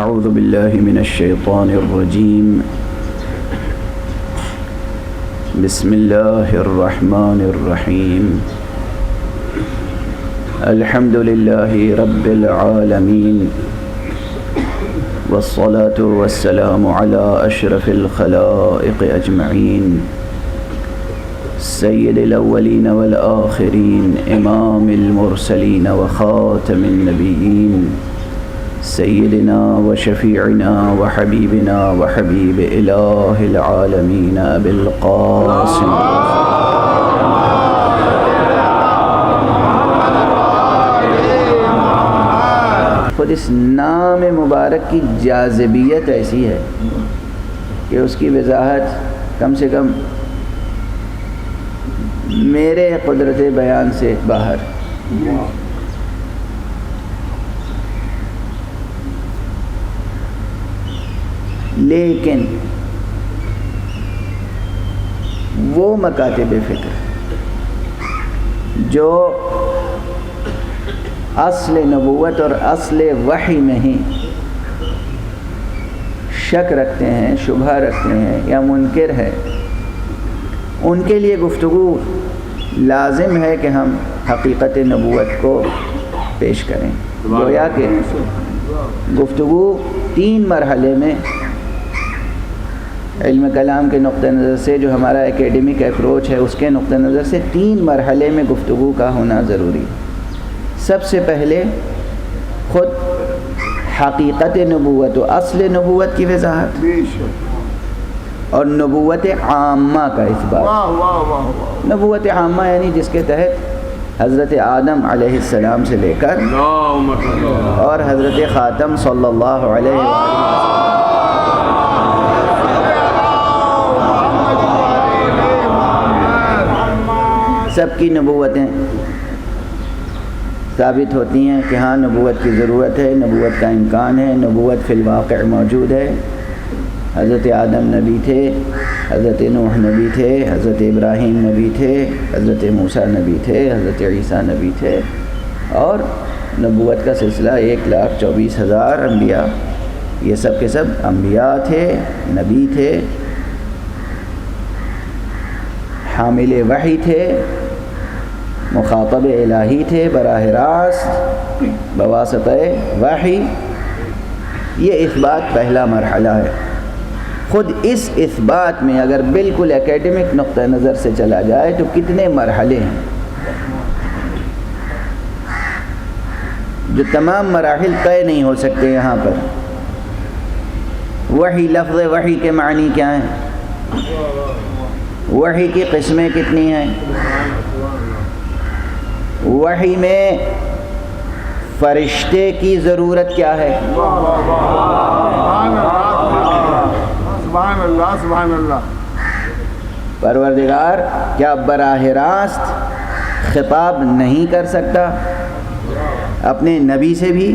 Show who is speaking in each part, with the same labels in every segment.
Speaker 1: اعوذ باللہ من الشیطان الرجیم بسم اللہ الرحمن الرحیم الحمد للہ رب العالمین والصلاة والسلام علی اشرف الخلائق اجمعین سید الاولین والآخرین امام المرسلین وخاتم النبیین سیدنا وشفیعنا وحبیبنا وحبیب الہ العالمین ابی القاسم خود اس نام مبارک کی جاذبیت ایسی ہے کہ اس کی وضاحت کم سے کم میرے قدرت بیان سے باہر. لیکن وہ مکاتب فکر جو اصل نبوت اور اصل وحی میں ہی شک رکھتے ہیں، شبہ رکھتے ہیں یا منکر ہے، ان کے لیے گفتگو لازم ہے کہ ہم حقیقت نبوت کو پیش کریں. گویا کہ گفتگو 3 مرحلے میں علم کلام کے نقطہ نظر سے، جو ہمارا ایکیڈمک اپروچ ہے اس کے نقطہ نظر سے 3 مرحلے میں گفتگو کا ہونا ضروری. سب سے پہلے خود حقیقت نبوت و اصل نبوت کی وضاحت اور نبوت عامہ کا اثبات. نبوت عامہ یعنی جس کے تحت حضرت آدم علیہ السلام سے لے کر اور حضرت خاتم صلی اللہ علیہ وسلم سب کی نبوتیں ثابت ہوتی ہیں کہ ہاں نبوت کی ضرورت ہے، نبوت کا امکان ہے، نبوت فی الواقع موجود ہے. حضرت آدم نبی تھے، حضرت نوح نبی تھے، حضرت ابراہیم نبی تھے، حضرت موسیٰ نبی تھے، حضرت عیسیٰ نبی تھے، اور نبوت کا سلسلہ 1,24,000 انبیاء. یہ سب کے سب انبیاء تھے، نبی تھے، حامل وحی تھے، مخاطب الہی تھے براہ راست بواسطہ وحی. یہ اثبات پہلا مرحلہ ہے. خود اس اثبات میں اگر بالکل ایکیڈمک نقطہ نظر سے چلا جائے تو کتنے مرحلے ہیں جو تمام مراحل طے نہیں ہو سکتے یہاں پر. وحی، لفظ وحی کے معنی کیا ہیں؟ وحی کی قسمیں کتنی ہیں؟ وحی میں فرشتے کی ضرورت کیا ہے؟
Speaker 2: سبحان اللہ سبحان اللہ.
Speaker 1: پروردگار کیا براہ راست خطاب نہیں کر سکتا اپنے نبی سے بھی؟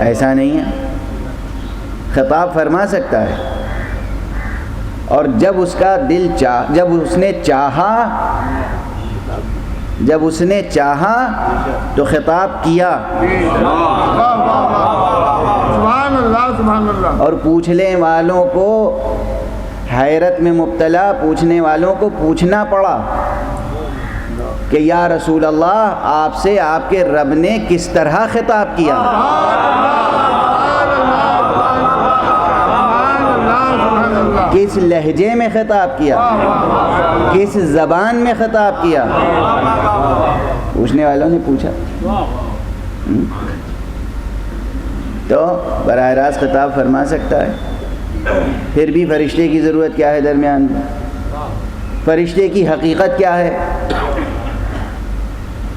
Speaker 1: ایسا نہیں ہے. خطاب فرما سکتا ہے، اور جب اس کا دل جب اس نے چاہا تو خطاب کیا.
Speaker 2: سبحان اللہ سبحان اللہ.
Speaker 1: اور پوچھنے والوں کو حیرت میں مبتلا پوچھنے والوں کو پوچھنا پڑا کہ یا رسول اللہ، آپ سے آپ کے رب نے کس طرح خطاب کیا؟ کس لہجے میں خطاب کیا؟ کس زبان میں خطاب کیا؟ پوچھنے والوں نے پوچھا. تو براہ راست خطاب فرما سکتا ہے. پھر بھی فرشتے کی ضرورت کیا ہے درمیان میں؟ فرشتے کی حقیقت کیا ہے؟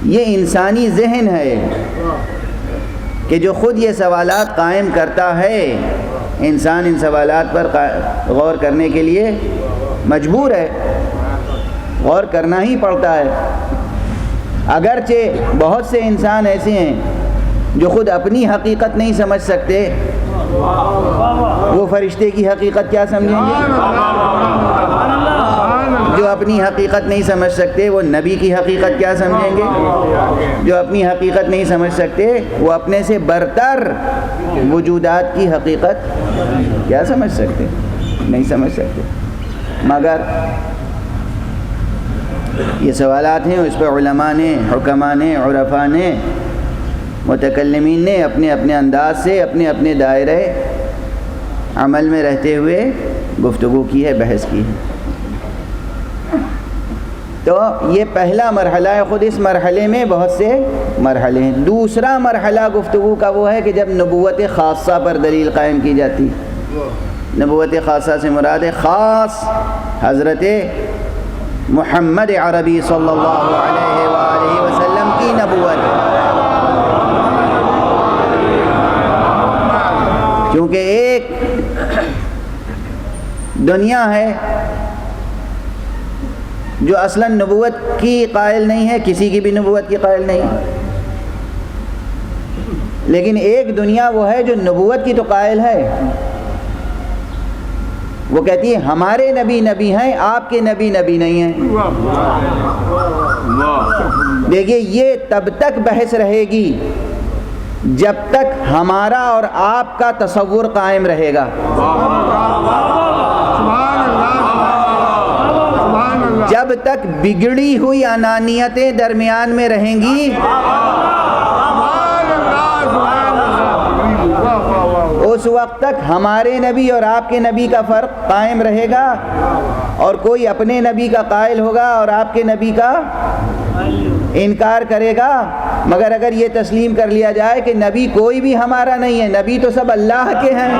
Speaker 1: یہ انسانی ذہن ہے کہ جو خود یہ سوالات قائم کرتا ہے. انسان ان سوالات پر غور کرنے کے لیے مجبور ہے، غور کرنا ہی پڑتا ہے. اگرچہ بہت سے انسان ایسے ہیں جو خود اپنی حقیقت نہیں سمجھ سکتے، وہ فرشتے کی حقیقت کیا سمجھیں گے؟ جو اپنی حقیقت نہیں سمجھ سکتے وہ نبی کی حقیقت کیا سمجھیں گے؟ جو اپنی حقیقت نہیں سمجھ سکتے وہ اپنے سے برتر وجودات کی حقیقت کیا سمجھ سکتے؟ نہیں سمجھ سکتے. مگر یہ سوالات ہیں، اس پہ علماء نے، حکماء نے، عرفاء نے، متکلمین نے اپنے اپنے انداز سے اپنے اپنے دائرے عمل میں رہتے ہوئے گفتگو کی ہے، بحث کی ہے. تو یہ پہلا مرحلہ ہے. خود اس مرحلے میں بہت سے مرحلے ہیں. دوسرا مرحلہ گفتگو کا وہ ہے کہ جب نبوت خاصہ پر دلیل قائم کی جاتی. نبوت خاصہ سے مراد ہے خاص حضرت محمد عربی صلی اللہ علیہ وآلہ وسلم کی نبوت. کیونکہ ایک دنیا ہے جو اصلاً نبوت کی قائل نہیں ہے، کسی کی بھی نبوت کی قائل نہیں ہے، لیکن ایک دنیا وہ ہے جو نبوت کی تو قائل ہے. وہ کہتی ہے ہمارے نبی نبی ہیں، آپ کے نبی نبی نہیں ہیں. دیکھیے یہ تب تک بحث رہے گی جب تک ہمارا اور آپ کا تصور قائم رہے گا. جب تک بگڑی ہوئی انانیتیں درمیان میں رہیں گی اس وقت تک ہمارے نبی اور آپ کے نبی کا فرق قائم رہے گا، اور کوئی اپنے نبی کا قائل ہوگا اور آپ کے نبی کا انکار کرے گا. مگر اگر یہ تسلیم کر لیا جائے کہ نبی کوئی بھی ہمارا نہیں ہے، نبی تو سب اللہ کے ہیں.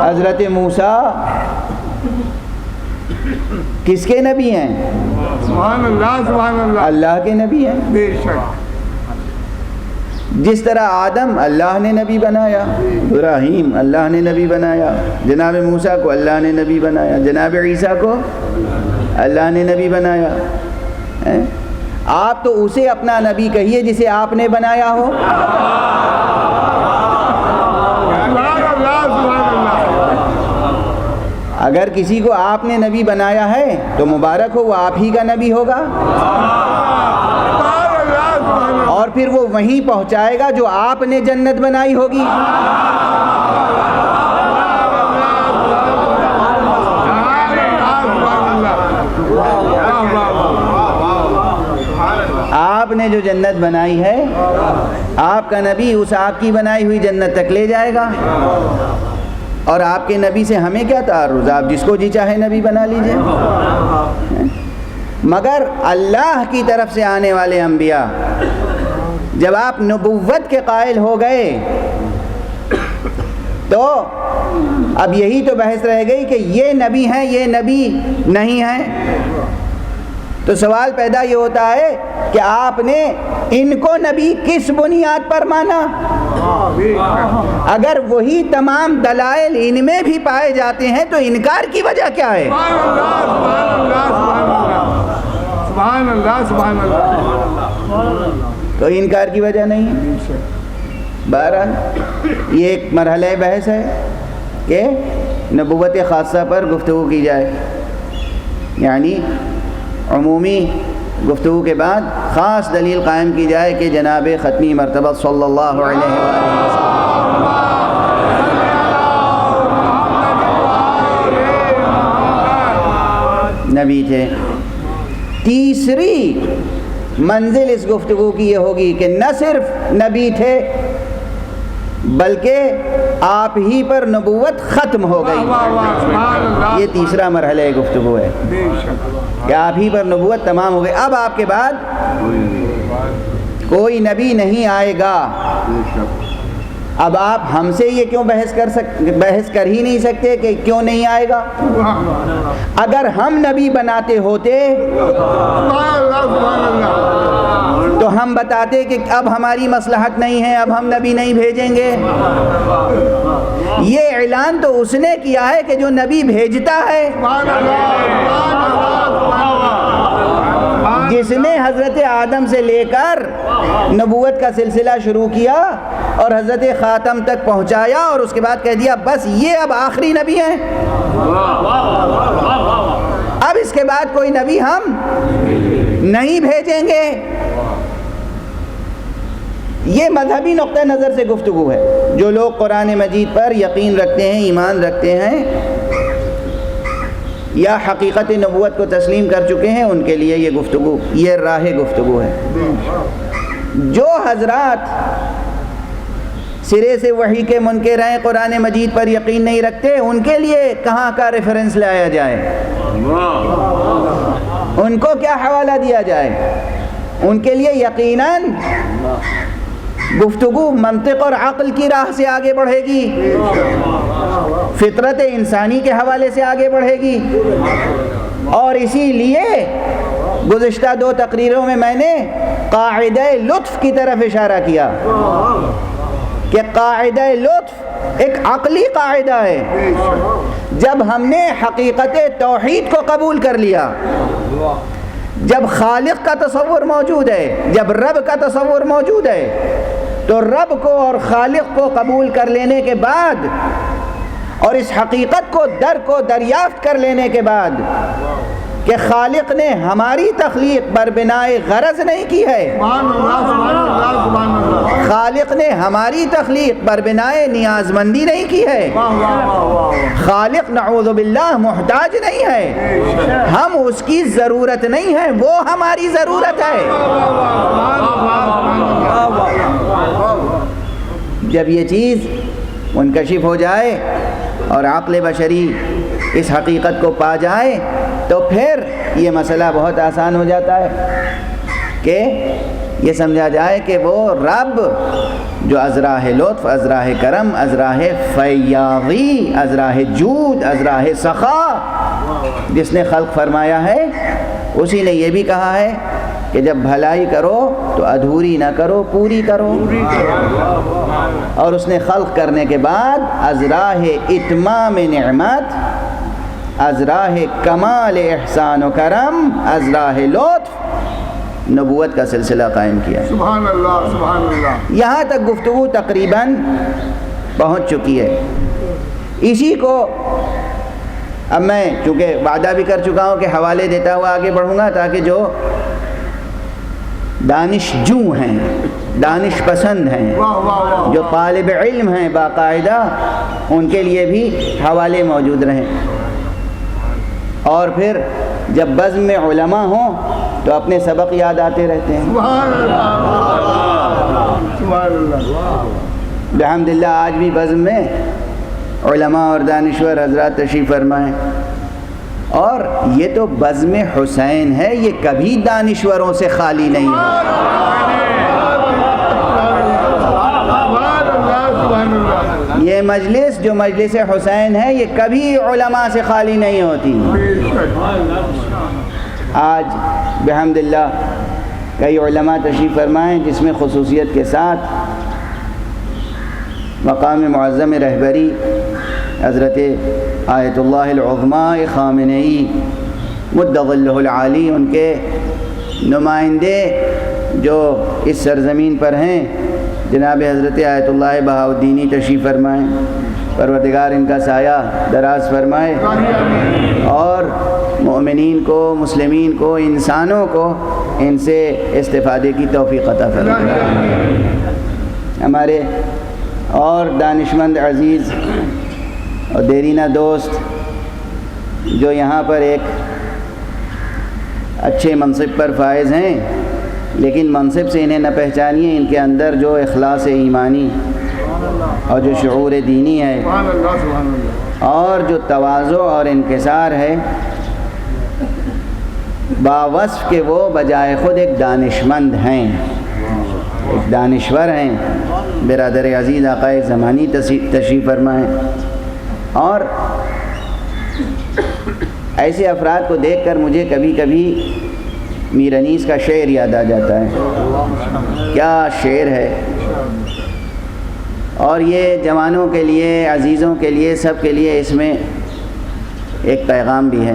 Speaker 1: حضرت موسیٰ کس کے نبی ہیں؟
Speaker 2: سبحان اللہ سبحان اللہ،
Speaker 1: اللہ کے نبی ہیں.
Speaker 2: بے شک.
Speaker 1: جس طرح آدم اللہ نے نبی بنایا، ابراہیم اللہ نے نبی بنایا، جناب موسیٰ کو اللہ نے نبی بنایا، جناب عیسیٰ کو اللہ نے نبی بنایا. آپ تو اسے اپنا نبی کہیے جسے آپ نے بنایا ہو. اگر کسی کو آپ نے نبی بنایا ہے تو مبارک ہو، وہ آپ ہی کا نبی ہوگا، اور پھر وہ وہیں پہنچائے گا جو آپ نے جنت بنائی ہوگی. آپ نے جو جنت بنائی ہے، آپ کا نبی اس آپ کی بنائی ہوئی جنت تک لے جائے گا. اور آپ کے نبی سے ہمیں کیا تعارض؟ آپ جس کو جی چاہے نبی بنا لیجئے. مگر اللہ کی طرف سے آنے والے انبیاء جب آپ نبوت کے قائل ہو گئے تو اب یہی تو بحث رہ گئی کہ یہ نبی ہیں، یہ نبی نہیں ہیں. تو سوال پیدا یہ ہوتا ہے کہ آپ نے ان کو نبی کس بنیاد پر مانا؟ اگر وہی تمام دلائل ان میں بھی پائے جاتے ہیں تو انکار کی وجہ کیا ہے؟
Speaker 2: سبحان اللہ سبحان اللہ.
Speaker 1: تو انکار کی وجہ نہیں ہے. بہرحال یہ ایک مرحلہ بحث ہے کہ نبوت خاصہ پر گفتگو کی جائے، یعنی عمومی گفتگو کے بعد خاص دلیل قائم کی جائے کہ جناب ختمی مرتبہ صلی اللہ علیہ وسلم نبی تھے. تیسری منزل اس گفتگو کی یہ ہوگی کہ نہ صرف نبی تھے بلکہ آپ ہی پر نبوت ختم ہو گئی. یہ تیسرا مرحلہ گفتگو ہے کہ آپ ہی پر نبوت تمام ہو گئی. اب آپ کے بعد کوئی نبی نہیں آئے گا. اب آپ ہم سے یہ کیوں بحث کر ہی نہیں سکتے کہ کیوں نہیں آئے گا؟ اگر ہم نبی بناتے ہوتے تو ہم بتاتے کہ اب ہماری مصلحت نہیں ہے، اب ہم نبی نہیں بھیجیں گے. یہ اعلان تو اس نے کیا ہے کہ جو نبی بھیجتا ہے، جس نے حضرت آدم سے لے کر نبوت کا سلسلہ شروع کیا، اور حضرت خاتم تک پہنچایا اور اس کے بعد کہہ دیا بس یہ اب آخری نبی ہیں، اب اس کے بعد کوئی نبی ہم نہیں بھیجیں گے۔ یہ مذہبی نقطہ نظر سے گفتگو ہے۔ جو لوگ قرآن مجید پر یقین رکھتے ہیں، ایمان رکھتے ہیں یا حقیقت نبوت کو تسلیم کر چکے ہیں، ان کے لیے یہ گفتگو، یہ راہ گفتگو ہے۔ جو حضرات سرے سے وحی کے منکر ہیں، قرآن مجید پر یقین نہیں رکھتے، ان کے لیے کہاں کا ریفرنس لایا جائے؟ ان کو کیا حوالہ دیا جائے؟ ان کے لیے یقیناً گفتگو منطق اور عقل کی راہ سے آگے بڑھے گی، فطرت انسانی کے حوالے سے آگے بڑھے گی۔ اور اسی لیے گزشتہ 2 تقریروں میں میں نے قاعدہ لطف کی طرف اشارہ کیا کہ قاعدہ لطف ایک عقلی قاعدہ ہے۔ جب ہم نے حقیقت توحید کو قبول کر لیا، جب خالق کا تصور موجود ہے، جب رب کا تصور موجود ہے، تو رب کو اور خالق کو قبول کر لینے کے بعد اور اس حقیقت کو دریافت کر لینے کے بعد کہ خالق نے ہماری تخلیق بر بنائے غرض نہیں کی ہے، خالق نے ہماری تخلیق بر بنائے نیاز مندی نہیں کی ہے، خالق نعوذ باللہ محتاج نہیں ہے، ہم اس کی ضرورت نہیں ہے، وہ ہماری ضرورت ہے۔ جب یہ چیز منکشف ہو جائے اور عقل بشری اس حقیقت کو پا جائے تو پھر یہ مسئلہ بہت آسان ہو جاتا ہے کہ یہ سمجھا جائے کہ وہ رب جو از راہ لطف، از راہ کرم، از راہ فیاضی، از راہ جود، از راہ سخا جس نے خلق فرمایا ہے، اسی نے یہ بھی کہا ہے کہ جب بھلائی کرو تو ادھوری نہ کرو، پوری کرو۔ اور اس نے خلق کرنے کے بعد از راہ اتمام نعمت، از راہ کمال احسان و کرم، از راہ لطف نبوت کا سلسلہ قائم کیا۔
Speaker 2: سبحان اللہ، سبحان اللہ۔
Speaker 1: یہاں تک گفتگو تقریباً پہنچ چکی ہے۔ اسی کو اب میں چونکہ وعدہ بھی کر چکا ہوں کہ حوالے دیتا ہوا آگے بڑھوں گا تاکہ جو دانش جو ہیں، دانش پسند ہیں، جو طالب علم ہیں باقاعدہ، ان کے لیے بھی حوالے موجود رہیں۔ اور پھر جب بزم میں علماء ہوں تو اپنے سبق یاد آتے رہتے ہیں۔
Speaker 2: سبحان اللہ، سبحان اللہ۔
Speaker 1: الحمدللہ آج بھی بزم میں علماء اور دانشور حضرات تشریف فرمائیں، اور یہ تو بزم حسین ہے، یہ کبھی دانشوروں سے خالی نہیں ہے۔ یہ مجلس جو مجلس حسین ہے یہ کبھی علماء سے خالی نہیں ہوتی۔ آج بحمداللہ کئی علماء تشریف فرمائیں جس میں خصوصیت کے ساتھ مقام معظم رہبری حضرت آیت اللہ العظمیٰ خامنئی مد ظلہ العالی، ان کے نمائندے جو اس سرزمین پر ہیں جناب حضرت آیت اللہ بہاؤالدینی تشریف فرمائیں، پروردگار ان کا سایہ دراز فرمائے اور مومنین کو، مسلمین کو، انسانوں کو ان سے استفادے کی توفیق عطا فرمائے۔ ہمارے اور دانشمند عزیز اور دیرینہ دوست جو یہاں پر ایک اچھے منصب پر فائز ہیں، لیکن منصب سے انہیں نہ پہچانیے، ان کے اندر جو اخلاص ایمانی اور جو شعور دینی ہے اور جو تواضع اور انکسار ہے، باوصف کہ وہ بجائے خود ایک دانشمند ہیں، ایک دانشور ہیں۔ برادر عزیز آقائے زمانی تشریف فرمائیں، اور ایسے افراد کو دیکھ کر مجھے کبھی کبھی میر انیس کا شعر یاد آ جاتا ہے۔ کیا شعر ہے! اور یہ جوانوں کے لیے، عزیزوں کے لیے، سب کے لیے اس میں ایک پیغام بھی ہے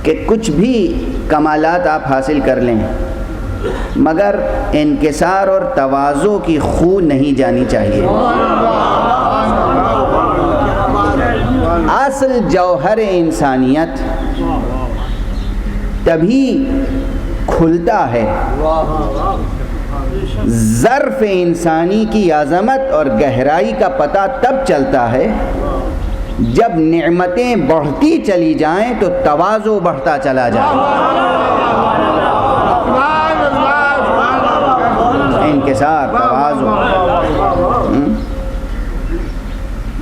Speaker 1: کہ کچھ بھی کمالات آپ حاصل کر لیں، مگر انکسار اور تواضع کی خو نہیں جانی چاہیے۔ اصل جوہر انسانیت تبھی کھلتا ہے، ظرف انسانی کی عظمت اور گہرائی کا پتہ تب چلتا ہے جب نعمتیں بڑھتی چلی جائیں تو تواضع بڑھتا چلا جائے۔ انکسار، تواضع،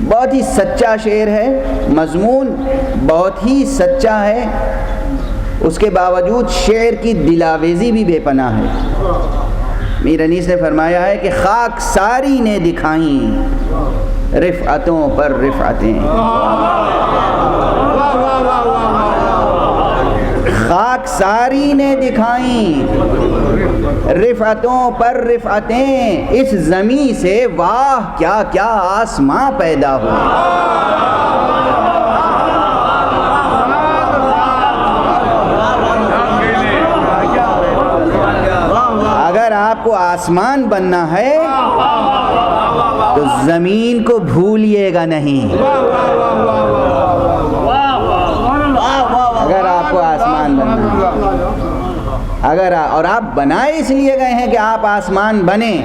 Speaker 1: بہت ہی سچا شعر ہے، مضمون بہت ہی سچا ہے، اس کے باوجود شعر کی دلاویزی بھی بے پناہ ہے۔ میر انیس نے فرمایا ہے کہ خاک ساری نے دکھائیں رفعتوں پر رفعتیں، خاک ساری نے دکھائیں رفعتوں پر رفعتیں، اس زمیں سے واہ کیا کیا آسماں پیدا ہوا۔ اگر آپ کو آسمان بننا ہے تو زمین کو بھولیے گا نہیں۔ اگر آپ کو آسمان بننا ہے، اور آپ بنائے اس لیے گئے ہیں کہ آپ آسمان بنیں،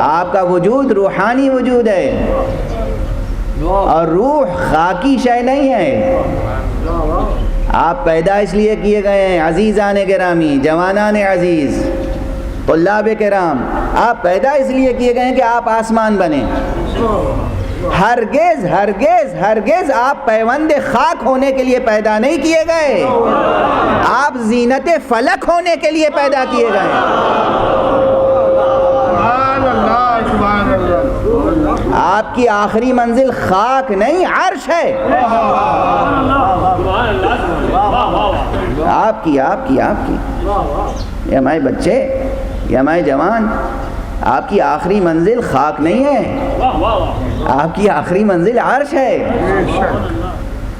Speaker 1: آپ کا وجود روحانی وجود ہے اور روح خاکی شے نہیں ہے۔ آپ پیدا اس لیے کیے گئے ہیں، عزیزان گرامی، جوانان عزیز، طلاب کرام، آپ پیدا اس لیے کیے گئے ہیں کہ آپ آسمان بنیں۔ ہرگز ہرگز ہرگز آپ پیوند خاک ہونے کے لیے پیدا نہیں کیے گئے، آپ زینت فلک ہونے کے لیے پیدا کیے گئے۔ آپ کی آخری منزل خاک نہیں، عرش ہے۔ آپ کی یہ ہمارے بچے، یہ ہمارے جوان، آپ کی آخری منزل خاک نہیں ہے، آپ کی آخری منزل عرش ہے،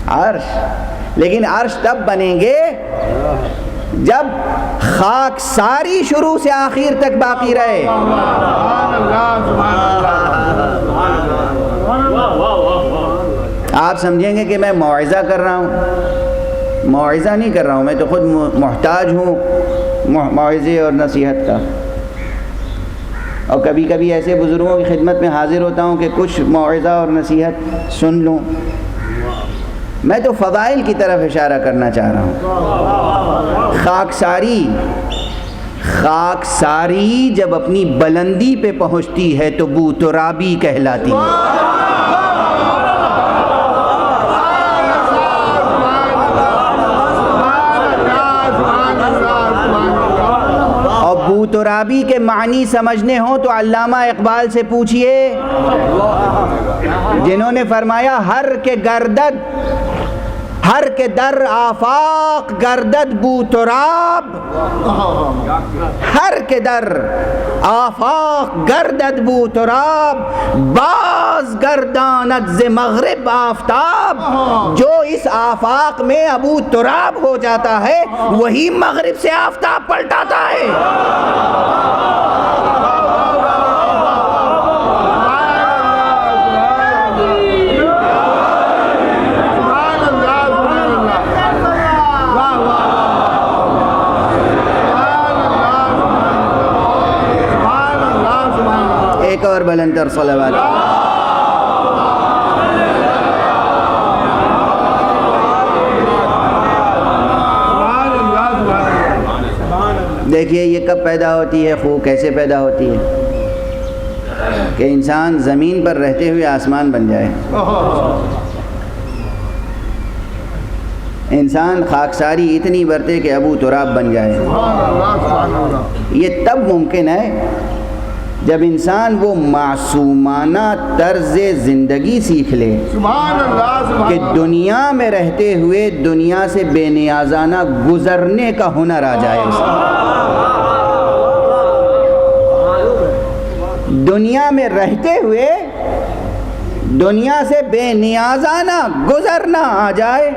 Speaker 1: عرش۔ لیکن عرش تب بنیں گے جب خاک ساری شروع سے آخر تک باقی رہے۔ آپ سمجھیں گے کہ میں موعظہ کر رہا ہوں، موعظہ نہیں کر رہا ہوں، میں تو خود محتاج ہوں موعظے اور نصیحت کا، اور کبھی کبھی ایسے بزرگوں کی خدمت میں حاضر ہوتا ہوں کہ کچھ موعظہ اور نصیحت سن لوں۔ میں تو فضائل کی طرف اشارہ کرنا چاہ رہا ہوں۔ خاک ساری جب اپنی بلندی پہ پہنچتی ہے تو بو ترابی کہلاتی ہے۔ بو ترابی کے معنی سمجھنے ہوں تو علامہ اقبال سے پوچھئے، جنہوں نے فرمایا ہر کے در آفاق گردد بو تراب، ہر کے در آفاق گردد بو تراب، باز گرداند ز مغرب آفتاب۔ جو اس آفاق میں ابو تراب ہو جاتا ہے وہی مغرب سے آفتاب پلٹاتا ہے۔ ایک اور بلندر صلوات۔ دیکھیے یہ کب پیدا ہوتی ہے، خو کیسے پیدا ہوتی ہے کہ انسان زمین پر رہتے ہوئے آسمان بن جائے، انسان خاکساری اتنی برتے کہ ابو تراب بن جائے۔ یہ تب ممکن ہے جب انسان وہ معصومانہ طرز زندگی سیکھ لے کہ دنیا میں رہتے ہوئے دنیا سے بے نیازانہ گزرنے کا ہنر آ جائے اسے۔ دنیا میں رہتے ہوئے دنیا سے بے نیازانہ گزرنا آ جائے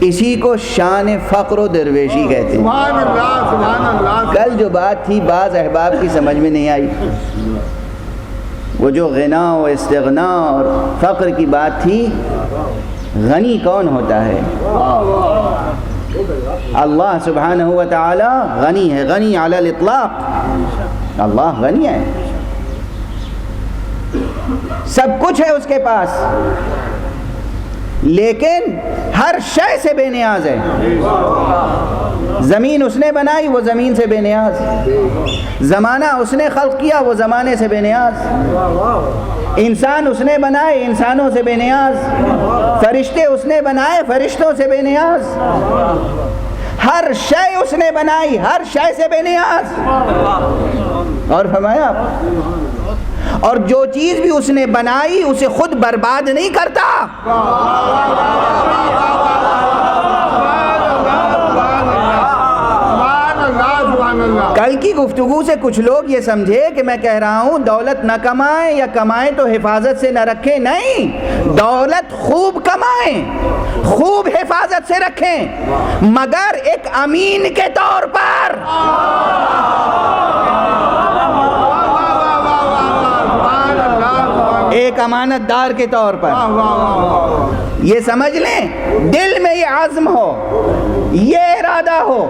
Speaker 1: اسی کو شان فقر و درویشی کہتے ہیں۔
Speaker 2: سبحان اللہ سبحان اللہ۔
Speaker 1: کل جو بات تھی بعض احباب کی سمجھ میں نہیں آئی، وہ جو غنا و استغنا اور فقر کی بات تھی، غنی کون ہوتا ہے؟ اللہ سبحانہ و تعالی غنی ہے، غنی علی الاطلاق، اللہ غنی ہے، سب کچھ ہے اس کے پاس، لیکن ہر شے سے بے نیاز ہے۔ زمین اس نے بنائی، وہ زمین سے بے نیاز، زمانہ اس نے خلق کیا، وہ زمانے سے بے نیاز، انسان اس نے بنائے، انسانوں سے بے نیاز، فرشتے اس نے بنائے، فرشتوں سے بے نیاز، ہر شے اس نے بنائی، ہر شے سے بے نیاز۔ اور فرمایا اور جو چیز بھی اس نے بنائی اسے خود برباد نہیں کرتا۔ کل کی گفتگو سے کچھ لوگ یہ سمجھے کہ میں کہہ رہا ہوں دولت نہ کمائیں، یا کمائیں تو حفاظت سے نہ رکھیں، نہیں، دولت خوب کمائیں، خوب حفاظت سے رکھیں، مگر ایک امین کے طور پر۔ ایک امانت دار کے طور پر۔ یہ سمجھ لیں، دل میں یہ عزم ہو، یہ ارادہ ہو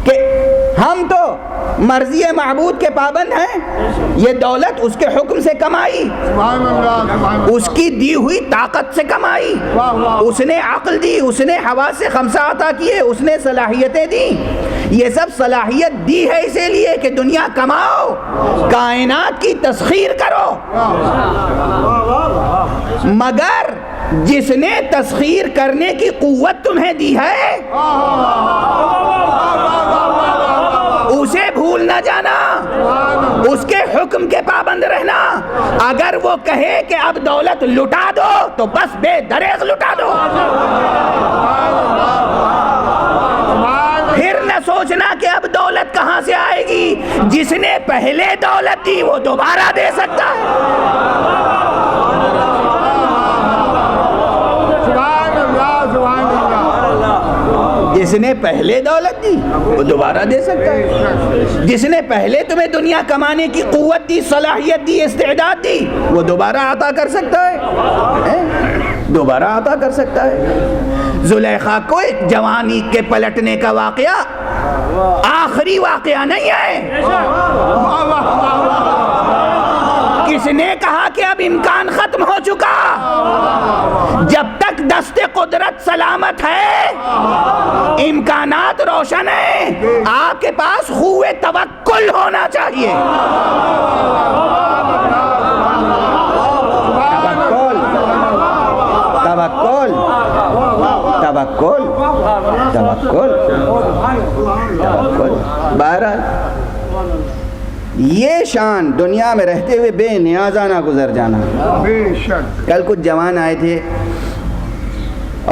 Speaker 1: کہ ہم تو مرضی معبود کے پابند ہیں، یہ دولت اس کے حکم سے کمائی، اس کی دی ہوئی طاقت سے کمائی، اس نے عقل دی، اس نے حواس خمسہ عطا کیے، اس نے صلاحیتیں دی، یہ سب صلاحیت دی ہے اسی لیے کہ دنیا کماؤ، کائنات کی تسخیر کرو، مگر جس نے تسخیر کرنے کی قوت تمہیں دی ہے اسے بھول نہ جانا، اس کے حکم کے پابند رہنا۔ اگر وہ کہے کہ اب دولت لٹا دو تو بس بے دریغ لٹا دو، پھر نہ سوچنا کہ اب دولت کہاں سے آئے گی، جس نے پہلے دولت دی وہ دوبارہ دے سکتا ہے۔ جس نے پہلے دولت دی وہ دوبارہ دے سکتا ہے، جس نے پہلے تمہیں دنیا کمانے کی قوت دی، صلاحیت دی، استعداد دی، وہ دوبارہ عطا کر سکتا ہے، دوبارہ عطا کر سکتا ہے۔ زلیخا کو ایک جوانی کے پلٹنے کا واقعہ آخری واقعہ نہیں ہے۔ کس نے کہا کہ اب امکان ختم ہو چکا؟ جب تک دست قدرت سلامت ہے، امکانات روشن ہیں، آپ کے پاس خوئے توکل ہونا چاہیے۔ توکل توکل توکل توکل۔ بہرحال یہ شان دنیا میں رہتے ہوئے بے نیازانہ گزر جانا۔ کل کچھ جوان آئے تھے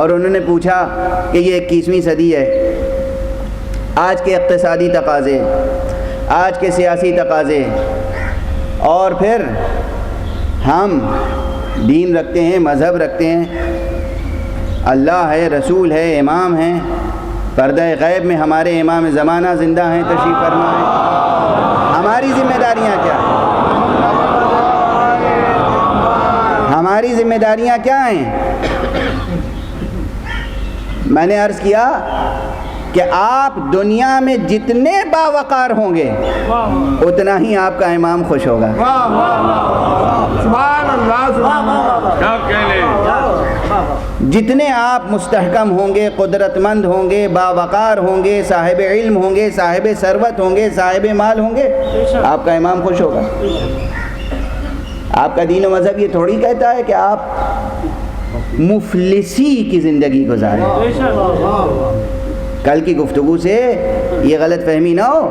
Speaker 1: اور انہوں نے پوچھا کہ یہ 21ویں صدی ہے، آج کے اقتصادی تقاضے، آج کے سیاسی تقاضے، اور پھر ہم دین رکھتے ہیں، مذہب رکھتے ہیں، اللہ ہے، رسول ہے، امام ہیں، پردہ غیب میں ہمارے امام زمانہ زندہ ہیں، تشریف فرما ہیں، ہماری ذمہ داریاں کیا ہیں؟ ہماری ذمہ داریاں کیا ہیں؟ میں نے عرض کیا کہ آپ دنیا میں جتنے باوقار ہوں گے اتنا ہی آپ کا امام خوش ہوگا۔ جتنے آپ مستحکم ہوں گے، قدرت مند ہوں گے، باوقار ہوں گے، صاحب علم ہوں گے، صاحب ثروت ہوں گے، صاحب مال ہوں گے، آپ کا امام خوش ہوگا۔ آپ کا دین و مذہب یہ تھوڑی کہتا ہے کہ آپ مفلسی کی زندگی گزاریں۔ کل کی گفتگو سے یہ غلط فہمی نہ ہو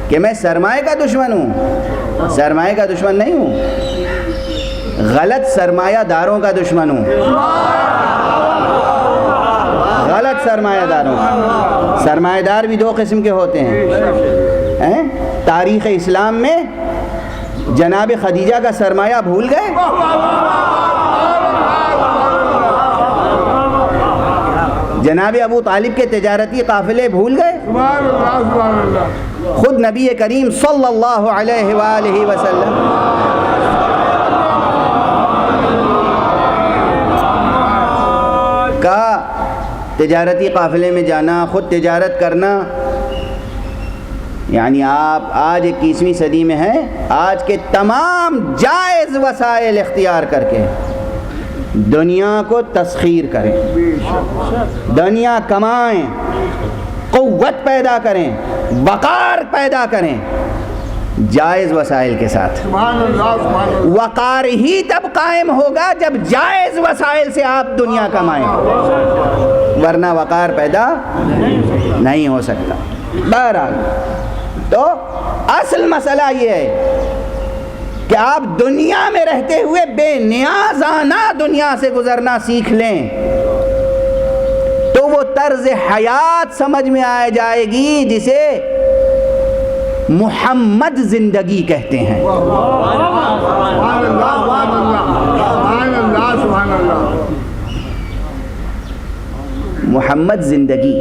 Speaker 1: کہ میں سرمایہ کا دشمن ہوں، سرمایہ کا دشمن نہیں ہوں، غلط سرمایہ داروں کا دشمن ہوں، غلط سرمایہ داروں کا۔ سرمایہ دار بھی دو قسم کے ہوتے ہیں۔ تاریخ اسلام میں جناب خدیجہ کا سرمایہ بھول گئے؟ جناب ابو طالب کے تجارتی قافلے بھول گئے؟
Speaker 2: سبحان اللہ سبحان اللہ.
Speaker 1: خود نبی کریم صلی اللہ علیہ وآلہ وسلم کا تجارتی قافلے میں جانا، خود تجارت کرنا، یعنی آپ آج 21ویں صدی میں ہیں، آج کے تمام جائز وسائل اختیار کر کے دنیا کو تسخیر کریں، دنیا کمائیں، قوت پیدا کریں، وقار پیدا کریں، جائز وسائل کے ساتھ.
Speaker 2: سبحان اللہ سبحان اللہ.
Speaker 1: وقار ہی تب قائم ہوگا جب جائز وسائل سے آپ دنیا کمائیں، ورنہ وقار پیدا نہیں ہو سکتا. بہرحال تو اصل مسئلہ یہ ہے کہ آپ دنیا میں رہتے ہوئے بے نیازانہ دنیا سے گزرنا سیکھ لیں تو وہ طرز حیات سمجھ میں آ جائے گی جسے محمد زندگی کہتے ہیں.
Speaker 2: سبحان اللہ سبحان اللہ سبحان اللہ سبحان اللہ.
Speaker 1: محمد زندگی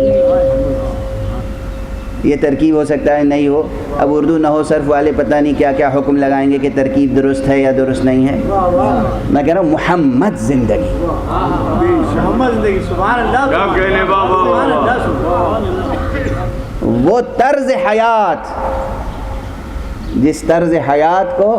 Speaker 1: یہ ترکیب ہو سکتا ہے نہیں ہو، اب اردو نحو صرف والے پتہ نہیں کیا کیا حکم لگائیں گے کہ ترکیب درست ہے یا درست نہیں ہے. میں کہہ رہا ہوں محمد زندگی.
Speaker 3: محمد زندگی. سبحان اللہ سبحان اللہ.
Speaker 1: وہ طرز حیات جس طرز حیات کو